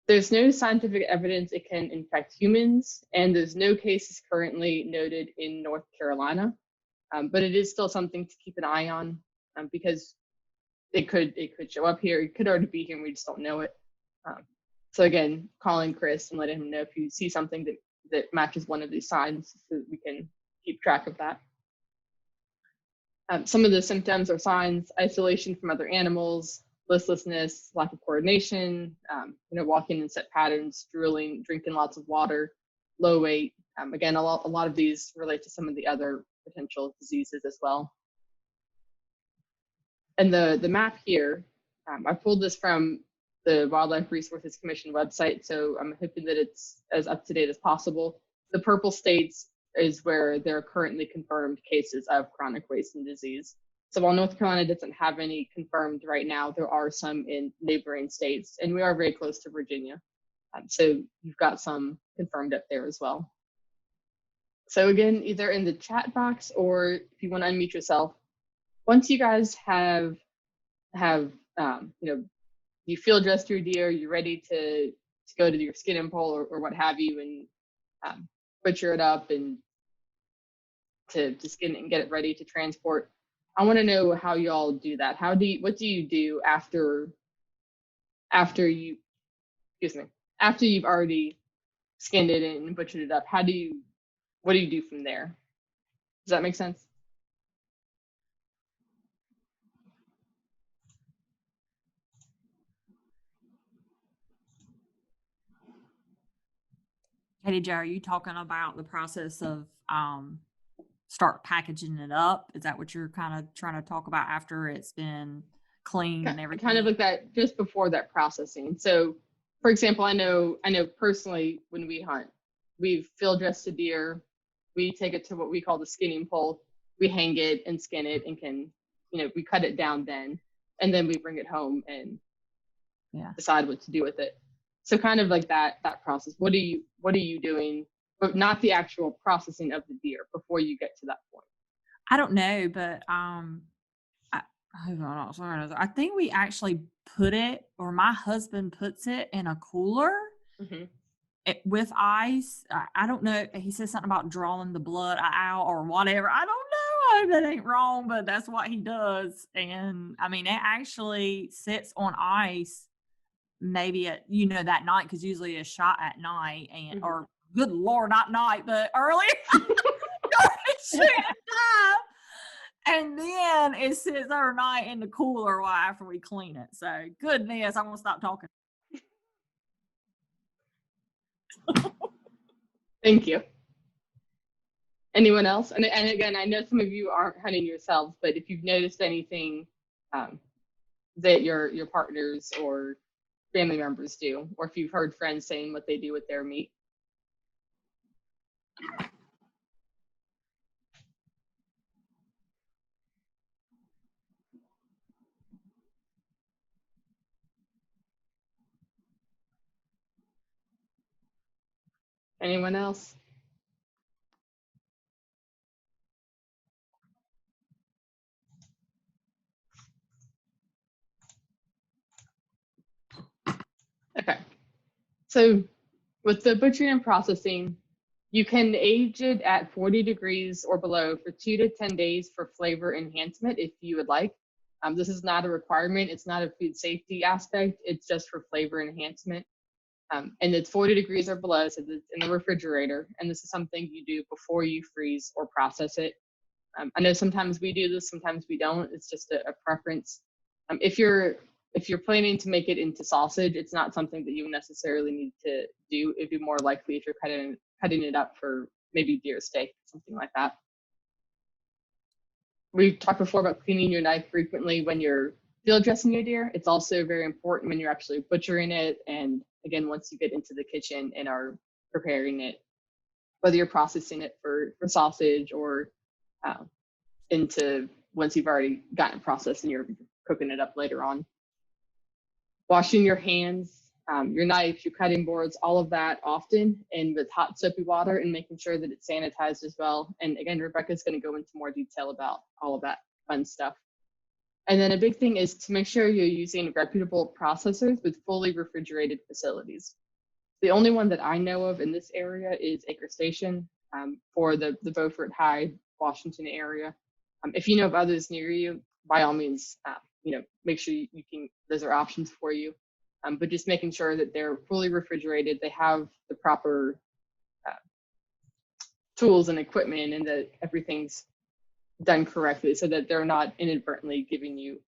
There's no scientific evidence it can infect humans, and there's no cases currently noted in North Carolina, but it is still something to keep an eye on because it could show up here. It could already be here and we just don't know it. So again, calling Chris and letting him know if you see something that matches one of these signs so that we can keep track of that. Some of the symptoms or signs: isolation from other animals, listlessness, lack of coordination, walking in set patterns, drooling, drinking lots of water, low weight. Again, a lot of these relate to some of the other potential diseases as well. And the map here, I pulled this from the Wildlife Resources Commission website, so I'm hoping that it's as up to date as possible. The purple states is where there are currently confirmed cases of chronic wasting disease. So while North Carolina doesn't have any confirmed right now, there are some in neighboring states, and we are very close to Virginia. So you've got some confirmed up there as well. So again, either in the chat box or if you want to unmute yourself, once you guys have you field dressed your deer, you're ready to go to your skinning pole or what have you, and butcher it up and to skin it and get it ready to transport. I want to know how y'all do that. What do you do after you've already skinned it and butchered it up? What do you do from there? Does that make sense? Katie Jo, are you talking about the process of start packaging it up? Is that what you're kind of trying to talk about after it's been cleaned and everything? Kind of like that, just before that processing. So, for example, I know personally when we hunt, we've field dressed a deer, we take it to what we call the skinning pole, we hang it and skin it and we cut it down then, and then we bring it home and decide what to do with it. So kind of like that process. What are you doing, but not the actual processing of the deer before you get to that point? I don't know, but I think we actually put it, or my husband puts it in a cooler with ice. I don't know. He says something about drawing the blood out or whatever. I don't know. I hope that ain't wrong, but that's what he does. And I mean, it actually sits on ice maybe at that night, because usually it's shot at night, and or good Lord, not night, but early and then it sits overnight in the cooler while after we clean it. So goodness, I'm gonna stop talking. Thank you. Anyone else? And again, I know some of you aren't hunting yourselves, but if you've noticed anything that your partners or family members do, or if you've heard friends saying what they do with their meat. Anyone else? Okay, so with the butchering and processing, you can age it at 40 degrees or below for 2 to 10 days for flavor enhancement if you would like. This is not a requirement. It's not a food safety aspect. It's just for flavor enhancement. And it's 40 degrees or below, so it's in the refrigerator. And this is something you do before you freeze or process it. I know sometimes we do this, sometimes we don't. It's just a preference. If you're planning to make it into sausage, it's not something that you necessarily need to do. It'd be more likely if you're cutting it up for maybe deer steak, something like that. We've talked before about cleaning your knife frequently when you're field dressing your deer. It's also very important when you're actually butchering it. And again, once you get into the kitchen and are preparing it, whether you're processing it for sausage or into once you've already gotten it processed and you're cooking it up later on. Washing your hands, your knife, your cutting boards, all of that often, and with hot soapy water, and making sure that it's sanitized as well. And again, Rebecca's going to go into more detail about all of that fun stuff. And then a big thing is to make sure you're using reputable processors with fully refrigerated facilities. The only one that I know of in this area is Acre Station for the Beaufort, Hyde, Washington area. If you know of others near you, by all means, make sure you can, those are options for you. But just making sure that they're fully refrigerated, they have the proper tools and equipment, and that everything's done correctly so that they're not inadvertently giving you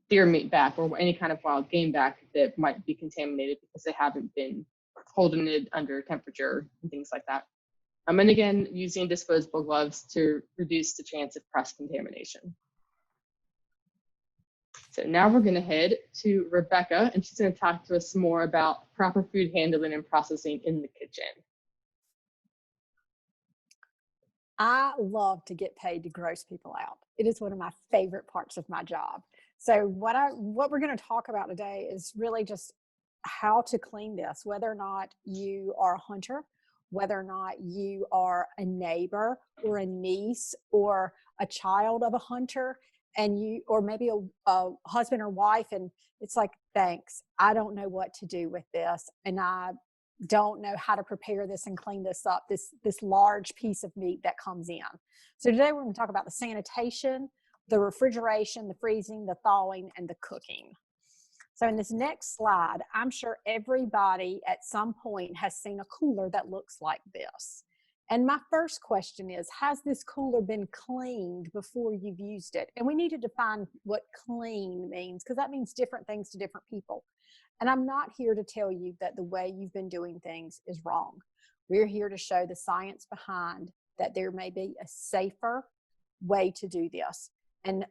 deer meat back or any kind of wild game back that might be contaminated because they haven't been holding it under temperature and things like that. And again, using disposable gloves to reduce the chance of cross-contamination. So now we're going to head to Rebecca, and she's going to talk to us more about proper food handling and processing in the kitchen. I love to get paid to gross people out. It is one of my favorite parts of my job. So what we're going to talk about today is really just how to clean this, whether or not you are a hunter, whether or not you are a neighbor or a niece or a child of a hunter, and you, or maybe a husband or wife, and it's like, thanks, I don't know what to do with this, and I don't know how to prepare this and clean this up, this large piece of meat that comes in. So today we're going to talk about the sanitation, the refrigeration, the freezing, the thawing, and the cooking. So in this next slide, I'm sure everybody at some point has seen a cooler that looks like this. And my first question is, has this cooler been cleaned before you've used it? And we need to define what clean means, because that means different things to different people. And I'm not here to tell you that the way you've been doing things is wrong. We're here to show the science behind that there may be a safer way to do this. And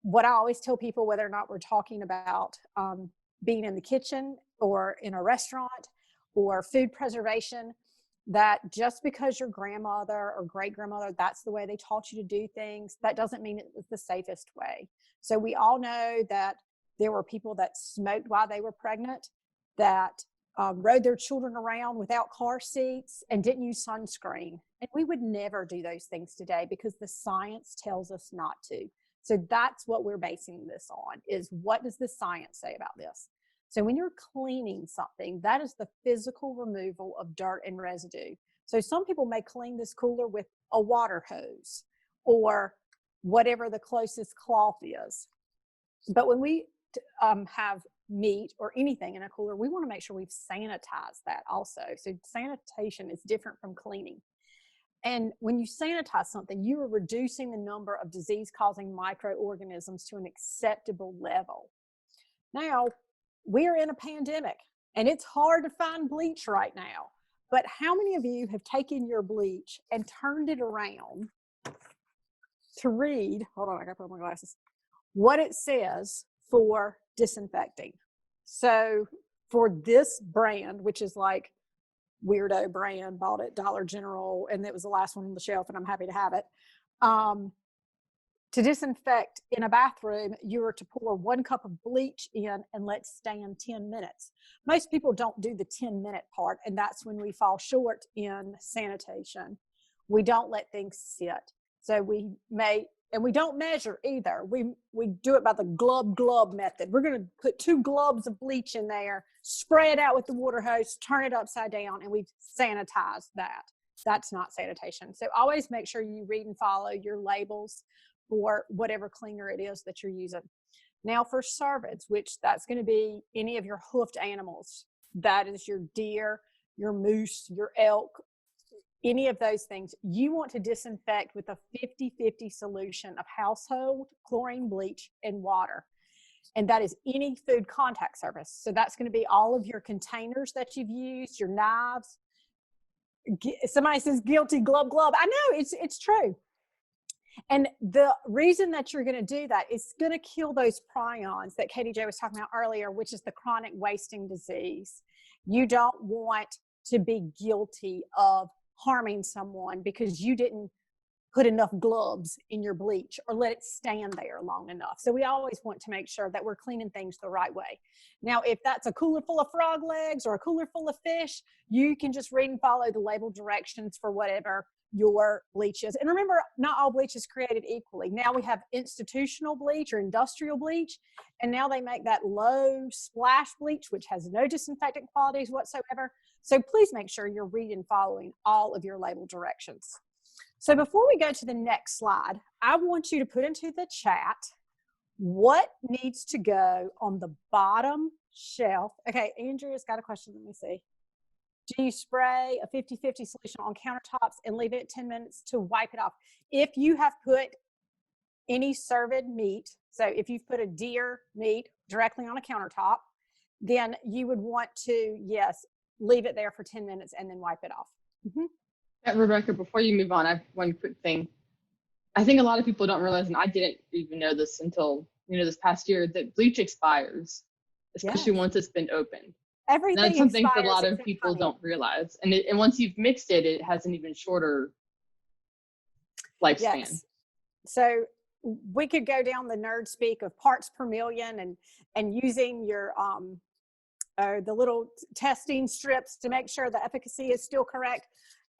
what I always tell people, whether or not we're talking about being in the kitchen or in a restaurant or food preservation, that just because your grandmother or great-grandmother, that's the way they taught you to do things, that doesn't mean it's the safest way. So we all know that there were people that smoked while they were pregnant, that rode their children around without car seats and didn't use sunscreen. And we would never do those things today because the science tells us not to. So that's what we're basing this on, is what does the science say about this? So when you're cleaning something, that is the physical removal of dirt and residue. So some people may clean this cooler with a water hose or whatever the closest cloth is. But when we have meat or anything in a cooler, we want to make sure we've sanitized that also. So sanitation is different from cleaning. And when you sanitize something, you are reducing the number of disease-causing microorganisms to an acceptable level. Now, we're in a pandemic, and it's hard to find bleach right now. But how many of you have taken your bleach and turned it around to read, hold on, I gotta put on my glasses, what it says for disinfecting? So for this brand, which is like weirdo brand, bought at Dollar General, and it was the last one on the shelf, and I'm happy to have it. To disinfect in a bathroom, you are to pour 1 cup of bleach in and let stand 10 minutes. Most people don't do the 10-minute part, and that's when we fall short in sanitation. We don't let things sit. So we don't measure either. We do it by the glub method. We're going to put 2 globs of bleach in there, spray it out with the water hose, turn it upside down, and we've sanitized that. That's not sanitation. So always make sure you read and follow your labels for whatever cleaner it is that you're using. Now for cervids, which that's going to be any of your hoofed animals. That is your deer, your moose, your elk, any of those things. You want to disinfect with a 50-50 solution of household chlorine bleach and water. And that is any food contact surface. So that's going to be all of your containers that you've used, your knives. Somebody says guilty, glub. I know, it's true. And the reason that you're going to do that is going to kill those prions that Katie J was talking about earlier, which is the chronic wasting disease. You don't want to be guilty of harming someone because you didn't put enough gloves in your bleach or let it stand there long enough. So we always want to make sure that we're cleaning things the right way. Now, if that's a cooler full of frog legs or a cooler full of fish, you can just read and follow the label directions for whatever your bleach is. And remember, not all bleach is created equally. Now we have institutional bleach or industrial bleach, and now they make that low splash bleach, which has no disinfectant qualities whatsoever. So please make sure you're reading and following all of your label directions. So before we go to the next slide, I want you to put into the chat what needs to go on the bottom shelf? Okay, Andrea's got a question. Let me see. Do you spray a 50-50 solution on countertops and leave it 10 minutes to wipe it off? If you have put any served meat, so if you've put a deer meat directly on a countertop, then you would want to, yes, leave it there for 10 minutes and then wipe it off. Rebecca, before you move on, I have one quick thing. I think a lot of people don't realize, and I didn't even know this until, this past year, that bleach expires, especially once it's been opened. Everything That's something that a lot expires of people honey. don't realize. And once you've mixed it, it has an even shorter lifespan. Yes. So we could go down the nerd speak of parts per million and using your the little testing strips to make sure the efficacy is still correct.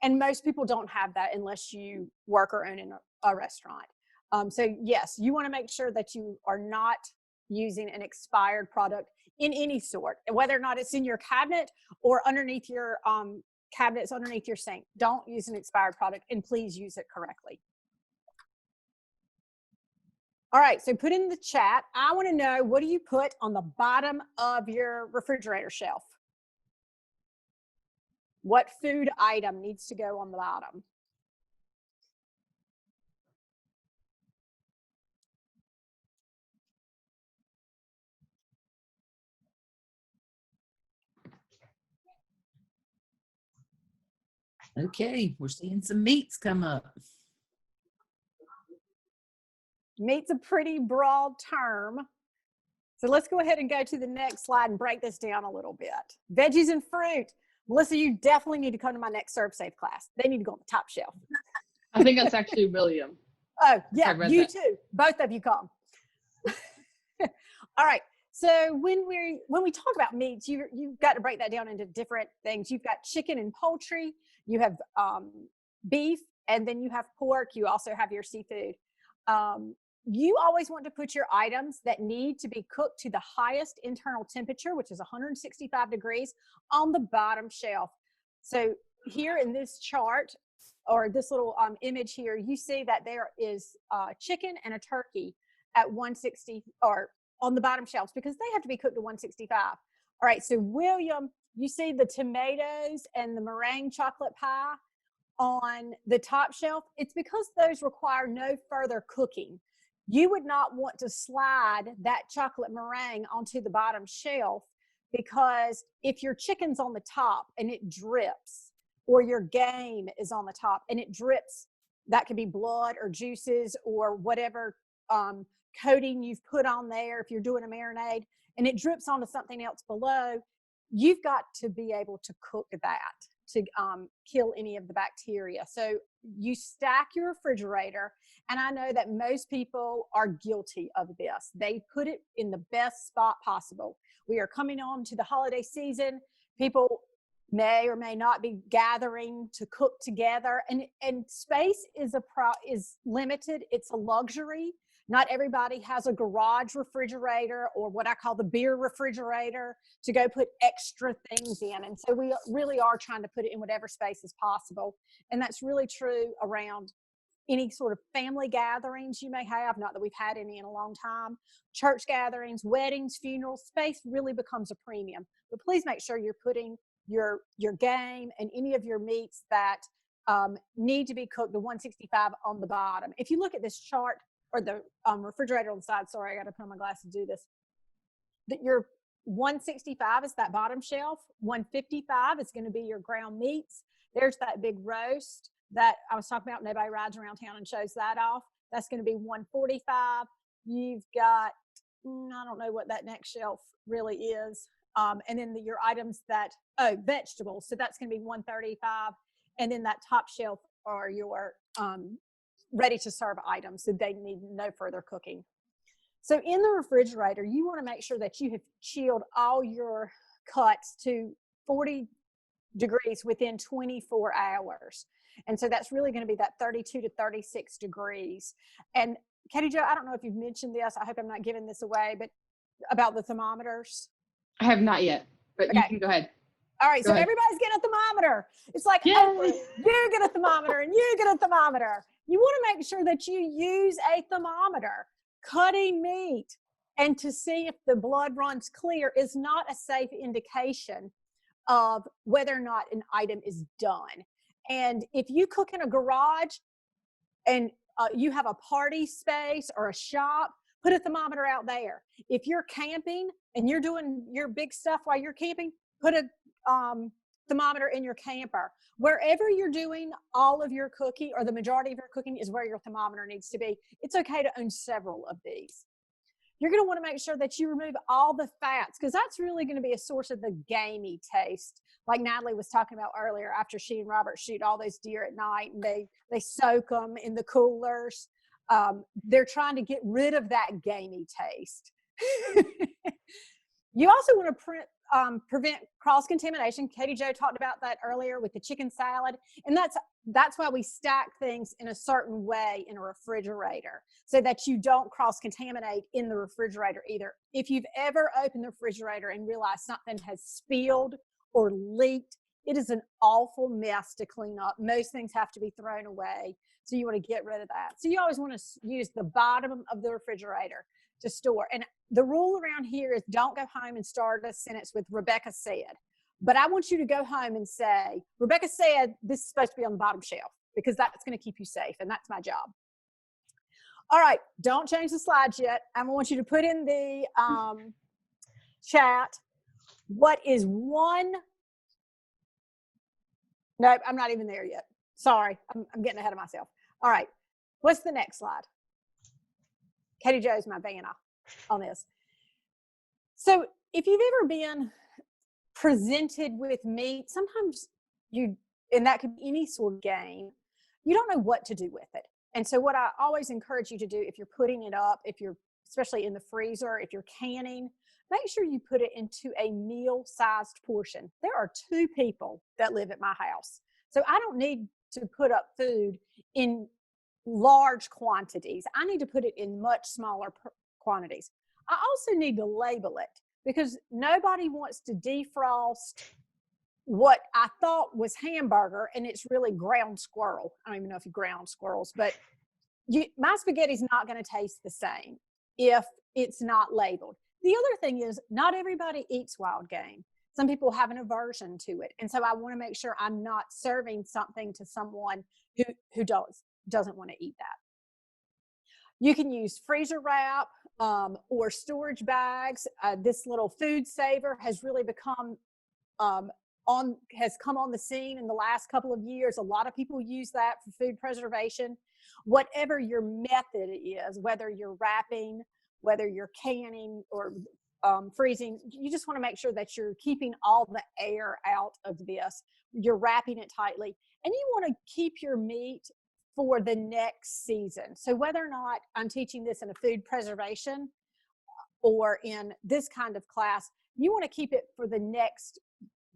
And most people don't have that unless you work or own in a restaurant. So yes, you want to make sure that you are not using an expired product in any sort, whether or not it's in your cabinet or underneath your cabinets underneath your sink. Don't use an expired product, and please use it correctly. All right, so put in the chat. I want to know, what do you put on the bottom of your refrigerator shelf? What food item needs to go on the bottom? Okay, we're seeing some meats come up. Meat's a pretty broad term. So let's go ahead and go to the next slide and break this down a little bit. Veggies and fruit. Melissa, you definitely need to come to my next Serve Safe class. They need to go on the top shelf. I think that's actually William. Oh, yeah, you that. too. Both of you come. All right. So when we talk about meats, you've got to break that down into different things. You've got chicken and poultry. You have beef, and then you have pork. You also have your seafood. You always want to put your items that need to be cooked to the highest internal temperature, which is 165 degrees, on the bottom shelf. So here in this chart, or this little image here, you see that there is chicken and a turkey at 160, or on the bottom shelves, because they have to be cooked to 165. All right, so William, you see the tomatoes and the meringue chocolate pie on the top shelf. It's because those require no further cooking. You would not want to slide that chocolate meringue onto the bottom shelf, because if your chicken's on the top and it drips, or your game is on the top and it drips, that could be blood or juices or whatever coating you've put on there if you're doing a marinade, and it drips onto something else below, you've got to be able to cook that to kill any of the bacteria. So you stack your refrigerator, and I know that most people are guilty of this. They put it in the best spot possible. We are coming on to the holiday season. People may or may not be gathering to cook together, and space is limited. It's a luxury. Not everybody has a garage refrigerator, or what I call the beer refrigerator, to go put extra things in. And so we really are trying to put it in whatever space is possible. And that's really true around any sort of family gatherings you may have, not that we've had any in a long time, church gatherings, weddings, funerals. Space really becomes a premium. But please make sure you're putting your game and any of your meats that need to be cooked to 165 on the bottom. If you look at this chart, or the refrigerator on the side, sorry, I got to put on my glasses to do this, that your 165 is that bottom shelf. 155 is going to be your ground meats. There's that big roast that I was talking about. Nobody rides around town and shows that off. That's going to be 145. You've got, I don't know what that next shelf really is. And then your items that, vegetables. So that's going to be 135. And then that top shelf are your ready to serve items, so they need no further cooking. So in the refrigerator, you want to make sure that you have chilled all your cuts to 40 degrees within 24 hours. And so that's really going to be that 32 to 36 degrees. And Katie Jo, I don't know if you've mentioned this. I hope I'm not giving this away, but about the thermometers. I have not yet, but okay. You can go ahead. All right, so everybody's getting a thermometer. It's like, Oprah, you get a thermometer and you get a thermometer. You want to make sure that you use a thermometer. cutting meat and to see if the blood runs clear is not a safe indication of whether or not an item is done. And if you cook in a garage and you have a party space or a shop, put a thermometer out there. If you're camping and you're doing your big stuff while you're camping, put a thermometer in your camper. Wherever you're doing all of your cooking or the majority of your cooking is where your thermometer needs to be. It's okay to own several of these. You're going to want to make sure that you remove all the fats because that's really going to be a source of the gamey taste. Like Natalie was talking about earlier, after she and Robert shoot all those deer at night and they soak them in the coolers. They're trying to get rid of that gamey taste. You also want to prevent cross-contamination. Katie Jo talked about that earlier with the chicken salad. And that's why we stack things in a certain way in a refrigerator so that you don't cross-contaminate in the refrigerator either. If you've ever opened the refrigerator and realized something has spilled or leaked, it is an awful mess to clean up. Most things have to be thrown away. So you want to get rid of that. So you always want to use the bottom of the refrigerator to store. And the rule around here is don't go home and start a sentence with Rebecca said. But I want you to go home and say, Rebecca said this is supposed to be on the bottom shelf because that's going to keep you safe. And that's my job. All right. Don't change the slides yet. I want you to put in the chat. What is one? Nope, I'm not even there yet. Sorry, I'm getting ahead of myself. All right, what's the next slide? Katie Jo's my Vanna on this. So if you've ever been presented with meat, sometimes and that could be any sort of game, you don't know what to do with it. And so what I always encourage you to do if you're putting it up, if you're especially in the freezer, if you're canning, make sure you put it into a meal-sized portion. There are 2 people that live at my house. So I don't need to put up food in large quantities. I need to put it in much smaller quantities. I also need to label it because nobody wants to defrost what I thought was hamburger and it's really ground squirrel. I don't even know if you ground squirrels, but my spaghetti's not going to taste the same if it's not labeled. The other thing is not everybody eats wild game. Some people have an aversion to it. And so I want to make sure I'm not serving something to someone who doesn't want to eat that. You can use freezer wrap or storage bags. This little food saver has really become has come on the scene in the last couple of years. A lot of people use that for food preservation. Whatever your method is, whether you're wrapping, whether you're canning or freezing, you just want to make sure that you're keeping all the air out of this. You're wrapping it tightly. And you want to keep your meat for the next season. So whether or not I'm teaching this in a food preservation or in this kind of class, you want to keep it for the next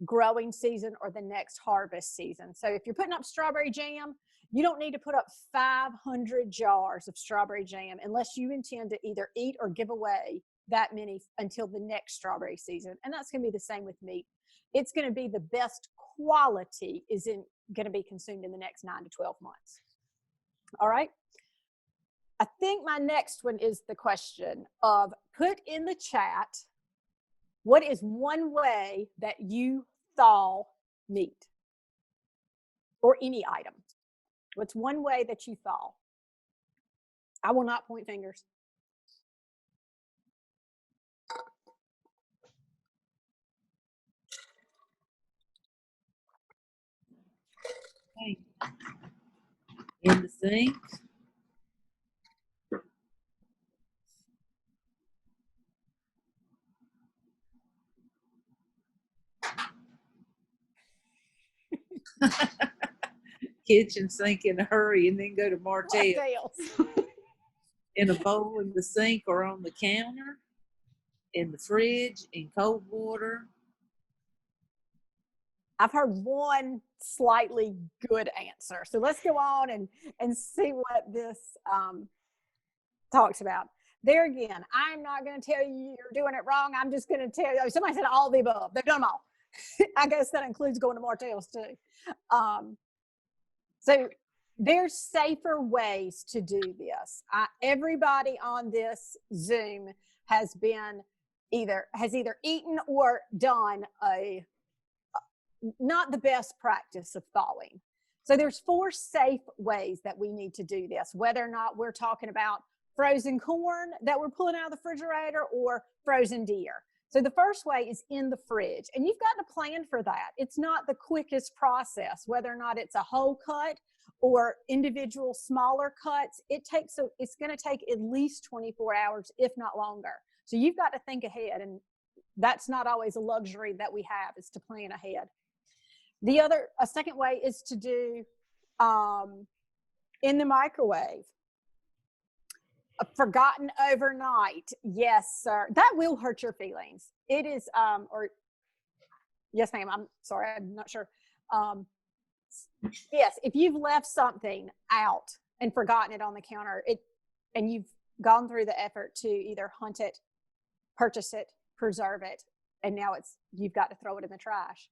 growing season or the next harvest season. So if you're putting up strawberry jam, you don't need to put up 500 jars of strawberry jam unless you intend to either eat or give away that many until the next strawberry season. And that's going to be the same with meat. It's going to be the best quality is going to be consumed in the next 9 to 12 months. All right. I think my next one is the question of put in the chat, what is one way that you thaw meat or any item? What's one way that you thaw? I will not point fingers. Okay. In the sink. Kitchen sink in a hurry and then go to Martell's. In a bowl in the sink or on the counter, in the fridge, in cold water. I've heard one slightly good answer. So let's go on and see what this talks about. There again, I'm not going to tell you you're doing it wrong. I'm just going to tell you, somebody said all the above. They've done them all. I guess that includes going to Martell's too. So there's safer ways to do this. Everybody on this Zoom has either eaten or done not the best practice of thawing. So there's 4 safe ways that we need to do this, whether or not we're talking about frozen corn that we're pulling out of the refrigerator or frozen deer. So the first way is in the fridge, and you've got to plan for that. It's not the quickest process, whether or not it's a whole cut or individual smaller cuts. It's going to take at least 24 hours, if not longer. So you've got to think ahead, and that's not always a luxury that we have, is to plan ahead. A second way is to do in the microwave. Forgotten overnight. Yes, sir. That will hurt your feelings. It is, yes, ma'am. I'm sorry. I'm not sure. Yes, if you've left something out and forgotten it on the counter, and you've gone through the effort to either hunt it, purchase it, preserve it, and now you've got to throw it in the trash.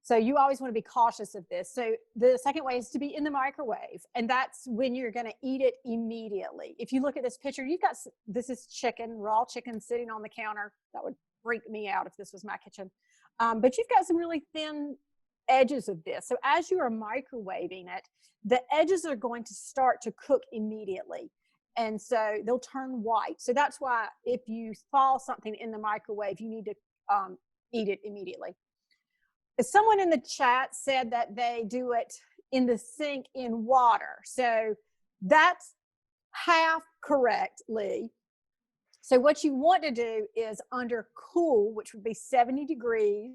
So you always want to be cautious of this. So the second way is to be in the microwave, and that's when you're going to eat it immediately. If you look at this picture, this is chicken, raw chicken sitting on the counter. That would freak me out if this was my kitchen. But you've got some really thin edges of this. So as you are microwaving it, the edges are going to start to cook immediately. And so they'll turn white. So that's why if you thaw something in the microwave, you need to eat it immediately. Someone in the chat said that they do it in the sink in water. So that's half correct, Lee. So what you want to do is under cool, which would be 70 degrees,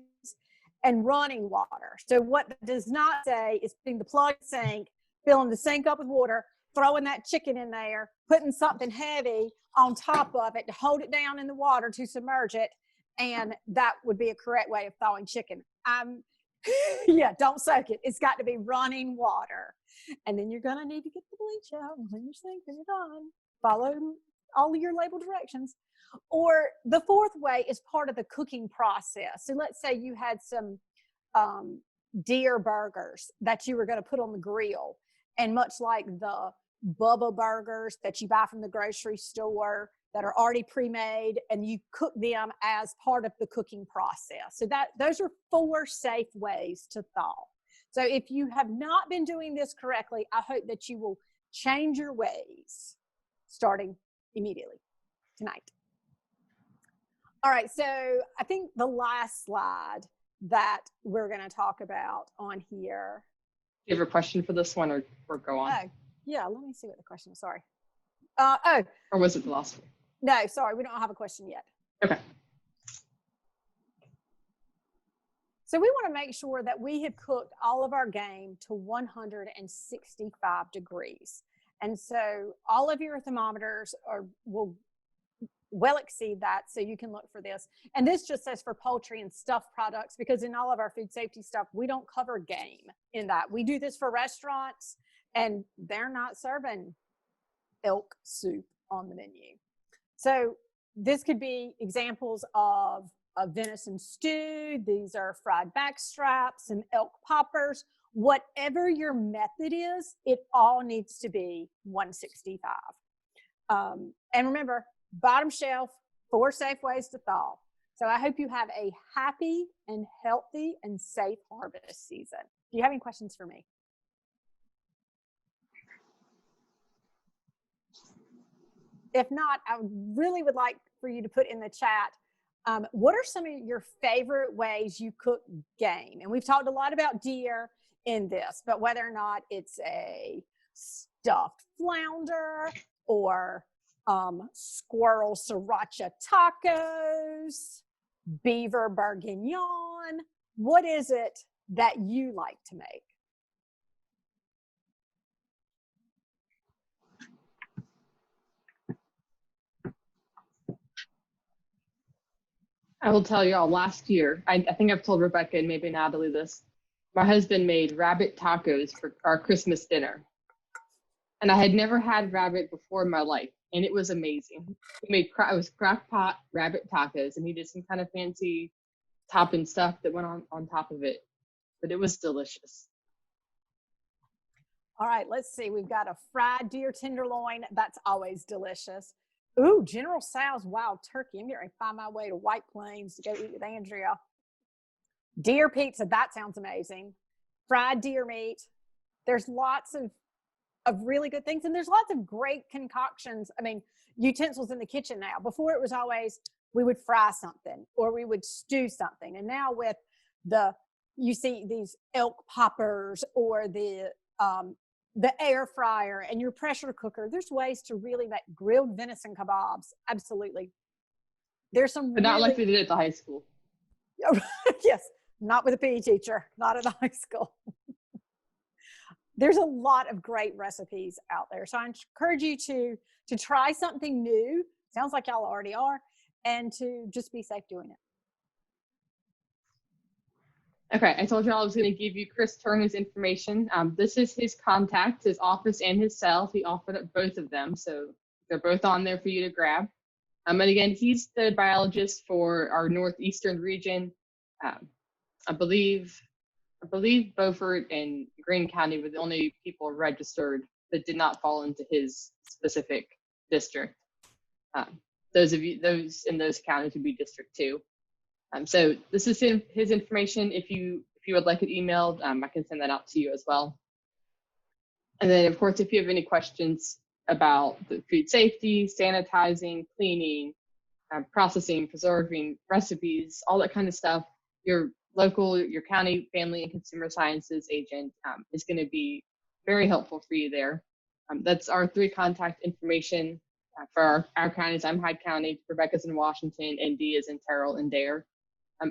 and running water. So what it does not say is putting the plug sink, filling the sink up with water, throwing that chicken in there, putting something heavy on top of it to hold it down in the water to submerge it. And that would be a correct way of thawing chicken. Yeah, don't soak it. It's got to be running water. And then you're going to need to get the bleach out and clean your sink when you're done. Follow all of your label directions. Or the fourth way is part of the cooking process. So let's say you had some deer burgers that you were going to put on the grill. And much like the Bubba burgers that you buy from the grocery store that are already pre-made, and you cook them as part of the cooking process. So those are 4 safe ways to thaw. So if you have not been doing this correctly, I hope that you will change your ways starting immediately tonight. All right, so I think the last slide that we're going to talk about on here. Do you have a question for this one, or go on? Oh, yeah, let me see what the question is. Sorry. Or was it the last one? No, sorry, we don't have a question yet. Okay. So we want to make sure that we have cooked all of our game to 165 degrees. And so all of your thermometers will well exceed that, so you can look for this. And this just says for poultry and stuffed products, because in all of our food safety stuff, we don't cover game in that. We do this for restaurants, and they're not serving elk soup on the menu. So this could be examples of a venison stew. These are fried back straps and elk poppers. Whatever your method is, it all needs to be 165. And remember, bottom shelf, 4 safe ways to thaw. So I hope you have a happy and healthy and safe harvest season. Do you have any questions for me? If not, I really would like for you to put in the chat, what are some of your favorite ways you cook game? And we've talked a lot about deer in this, but whether or not it's a stuffed flounder or squirrel sriracha tacos, beaver bourguignon, what is it that you like to make? I will tell y'all, last year, I think I've told Rebecca and maybe Natalie this, my husband made rabbit tacos for our Christmas dinner. And I had never had rabbit before in my life, and it was amazing. He made it was crock pot rabbit tacos, and he did some kind of fancy topping stuff that went on top of it, but it was delicious. All right, let's see. We've got a fried deer tenderloin. That's always delicious. Ooh, General Tso's wild turkey. I'm getting ready to find my way to White Plains to go eat with Andrea. Deer pizza. That sounds amazing. Fried deer meat. There's lots of really good things. And there's lots of great concoctions. I mean, utensils in the kitchen now. Before it was always, we would fry something or we would stew something. And now with you see these elk poppers or the air fryer and your pressure cooker, there's ways to really make grilled venison kebabs. Absolutely. There's some But not really, like they did at the high school. yes, not with a PE teacher, not at the high school. There's a lot of great recipes out there. So I encourage you to try something new. Sounds like y'all already are, and to just be safe doing it. Okay, I told you I was going to give you Chris Turner's information. This is his contact, his office and his cell. He offered up both of them, so they're both on there for you to grab. And again, he's the biologist for our northeastern region. I believe Beaufort and Greene County were the only people registered that did not fall into his specific district. Those in those counties would be District 2. So this is his information. If you would like it emailed, I can send that out to you as well. And then, of course, if you have any questions about the food safety, sanitizing, cleaning, processing, preserving, recipes, all that kind of stuff, your county family and consumer sciences agent is going to be very helpful for you there. That's our 3 contact information for our counties. I'm Hyde County, Rebecca's in Washington, and Dee is in Tyrrell and Dare.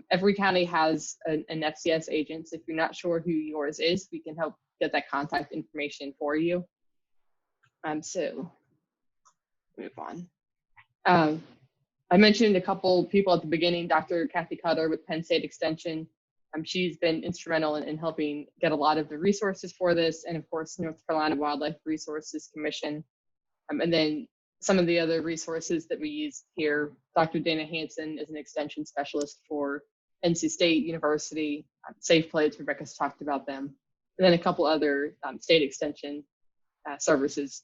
Every county has an FCS agent, so if you're not sure who yours is, we can help get that contact information for you. So move on. I mentioned a couple people at the beginning, Dr. Kathy Cutter with Penn State Extension. She's been instrumental in helping get a lot of the resources for this, and of course, North Carolina Wildlife Resources Commission. And then some of the other resources that we use here, Dr. Dana Hansen is an extension specialist for NC State University, Safe Plates, Rebecca's talked about them, and then a couple other state extension services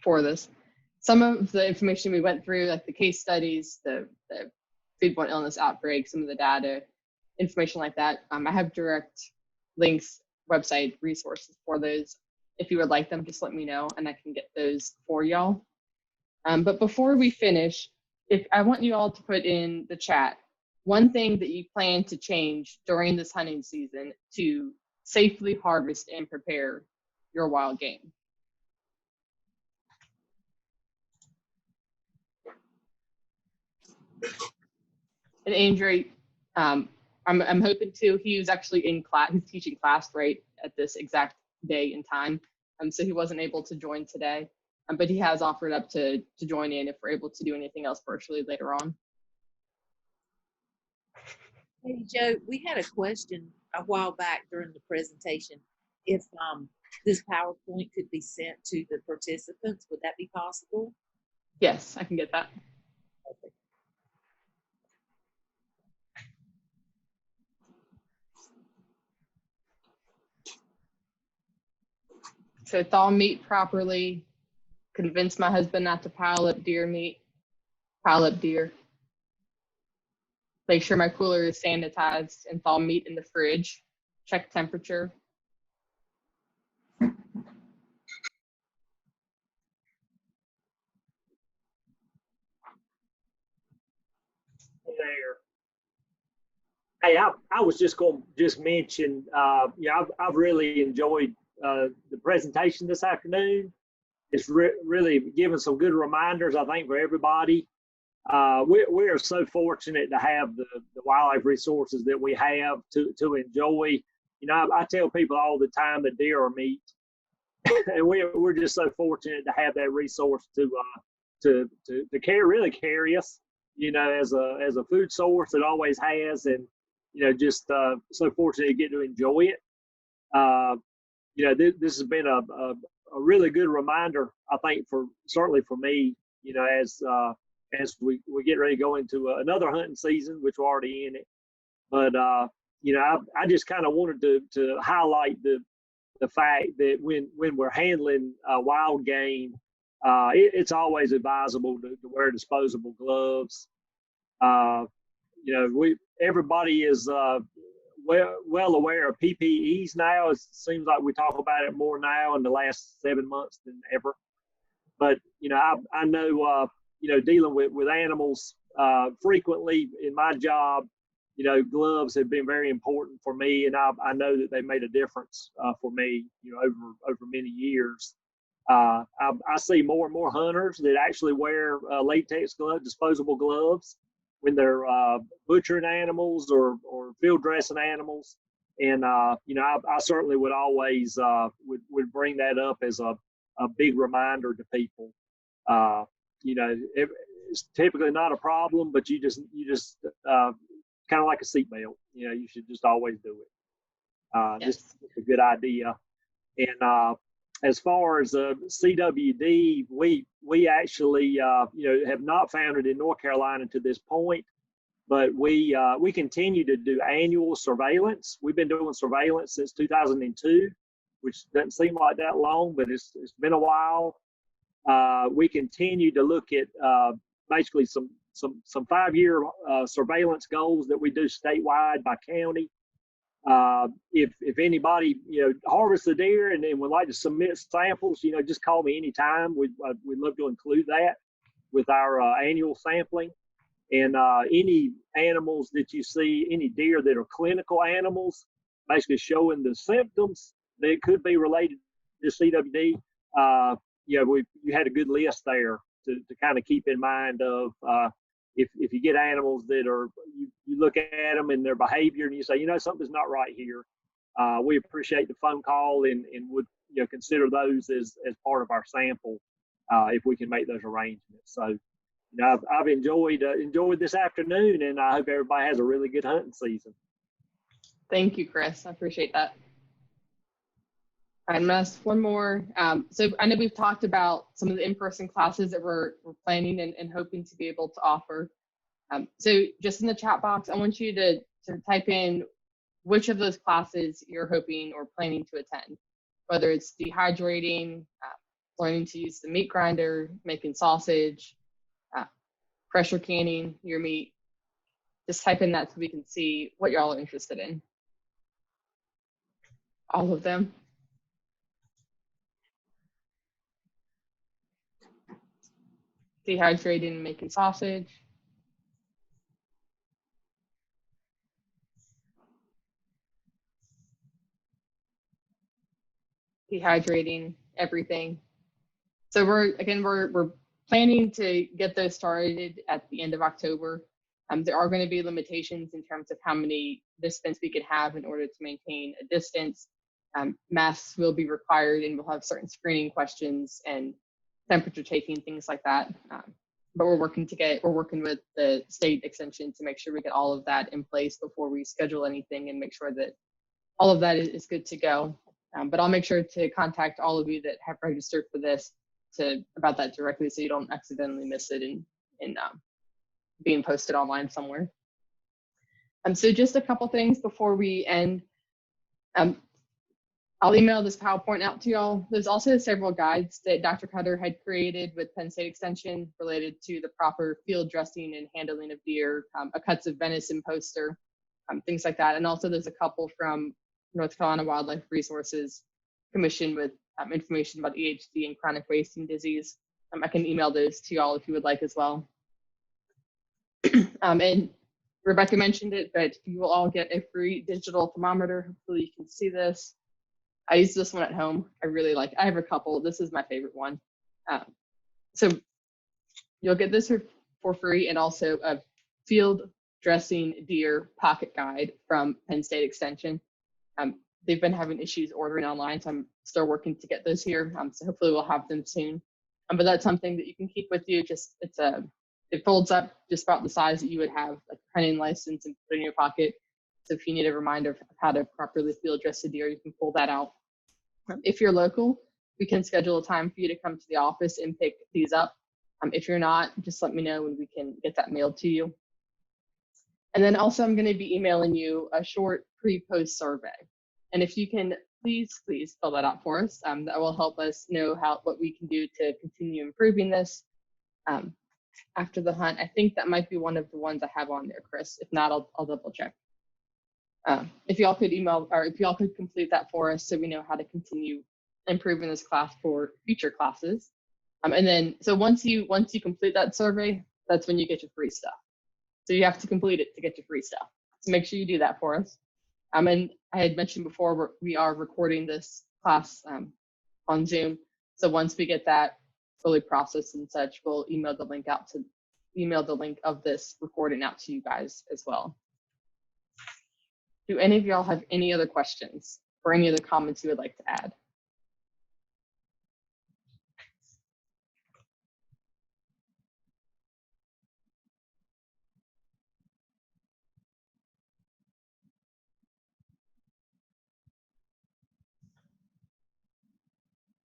for this. Some of the information we went through, like the case studies, the foodborne illness outbreak, some of the data, information like that. I have direct links, website resources for those. If you would like them, just let me know and I can get those for y'all. But before we finish, I want you all to put in the chat one thing that you plan to change during this hunting season to safely harvest and prepare your wild game. And Andre, I'm hoping to. He was actually in class. He's teaching class right at this exact day and time, so he wasn't able to join today. But he has offered up to join in if we're able to do anything else virtually later on. Hey, Joe, we had a question a while back during the presentation. If this PowerPoint could be sent to the participants, would that be possible? Yes, I can get that. Okay. So thaw meat properly, convince my husband not to pile up deer. Make sure my cooler is sanitized and thaw meat in the fridge. Check temperature. There. Hey, I was just going to mention, yeah, I've really enjoyed the presentation this afternoon. It's really given some good reminders, I think, for everybody. We are so fortunate to have the wildlife resources that we have to enjoy. You know, I tell people all the time that deer are meat, and we're just so fortunate to have that resource to carry us. You know, as a food source, it always has, and you know, just so fortunate to get to enjoy it. You know, this has been a really good reminder, I think, certainly for me. You know, as we get ready to go into another hunting season, which we're already in it. But you know, I just kind of wanted to highlight the the fact that when we're handling wild game, it's always advisable to wear disposable gloves. Everybody is well aware of PPEs now. It seems like we talk about it more now in the last 7 months than ever. But I know dealing with animals frequently in my job, gloves have been very important for me, and I know that they made a difference for me, over many years. I see more and more hunters that actually wear latex gloves, disposable gloves, when they're butchering animals or field dressing animals. And I certainly would always would bring that up as a big reminder to people. It's typically not a problem, but you just kind of like a seatbelt. You should just always do it. Yes. Just a good idea. And as far as CWD, we actually have not found it in North Carolina to this point, but we continue to do annual surveillance. We've been doing surveillance since 2002, which doesn't seem like that long, but it's been a while. We continue to look at basically some 5-year surveillance goals that we do statewide by county. If anybody harvests a deer and would like to submit samples, just call me anytime. We'd love to include that with our annual sampling. And any animals that you see, any deer that are clinical animals, basically showing the symptoms that could be related to CWD, you had a good list there to kind of keep in mind of if you get animals that are, you look at them and their behavior and you say, something's not right here. We appreciate the phone call and would consider those as part of our sample if we can make those arrangements. So I've enjoyed this afternoon, and I hope everybody has a really good hunting season. Thank you, Chris. I appreciate that. I'm gonna ask one more. So I know we've talked about some of the in-person classes that we're planning and hoping to be able to offer. So just in the chat box, I want you to type in which of those classes you're hoping or planning to attend, whether it's dehydrating, learning to use the meat grinder, making sausage, pressure canning your meat. Just type in that so we can see what y'all are interested in. All of them. Dehydrating and making sausage. Dehydrating everything. So we're planning to get those started at the end of October. There are going to be limitations in terms of how many participants we could have in order to maintain a distance. Masks will be required, and we'll have certain screening questions and temperature taking, things like that. But we're working with the state extension to make sure we get all of that in place before we schedule anything and make sure that all of that is good to go. But I'll make sure to contact all of you that have registered for this about that directly, so you don't accidentally miss it in being posted online somewhere. So just a couple things before we end. I'll email this PowerPoint out to y'all. There's also several guides that Dr. Cutter had created with Penn State Extension related to the proper field dressing and handling of deer, a cuts of venison poster, things like that. And also there's a couple from North Carolina Wildlife Resources Commission with information about EHD and chronic wasting disease. I can email those to y'all if you would like as well. And Rebecca mentioned it, but you will all get a free digital thermometer. Hopefully you can see this. I use this one at home. I have a couple. This is my favorite one. So you'll get this for free, and also a field dressing deer pocket guide from Penn State Extension. They've been having issues ordering online, so I'm still working to get those here. So hopefully we'll have them soon. But that's something that you can keep with you. It folds up just about the size that you would have a hunting license and put it in your pocket. So if you need a reminder of how to properly field dress a deer, you can pull that out. If you're local, we can schedule a time for you to come to the office and pick these up. If you're not, just let me know and we can get that mailed to you. And then also I'm going to be emailing you a short pre-post survey. And if you can please fill that out for us. That will help us know what we can do to continue improving this. After the hunt, I think that might be one of the ones I have on there, Chris. If not, I'll double check. If y'all could email, or if y'all could complete that for us so we know how to continue improving this class for future classes. And then, so once you complete that survey, that's when you get your free stuff. So you have to complete it to get your free stuff. So make sure you do that for us. And I had mentioned before, we are recording this class on Zoom. So once we get that fully processed and such, we'll email the link of this recording out to you guys as well. Do any of y'all have any other questions or any other comments you would like to add?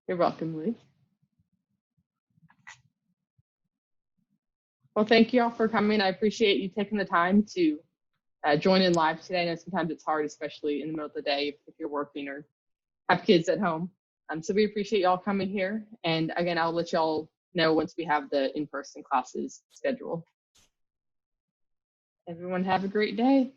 You're welcome, Lee. Well, thank you all for coming. I appreciate you taking the time to join in live today. I know sometimes it's hard, especially in the middle of the day if you're working or have kids at home. So we appreciate y'all coming here. And again, I'll let y'all know once we have the in-person classes scheduled. Everyone have a great day.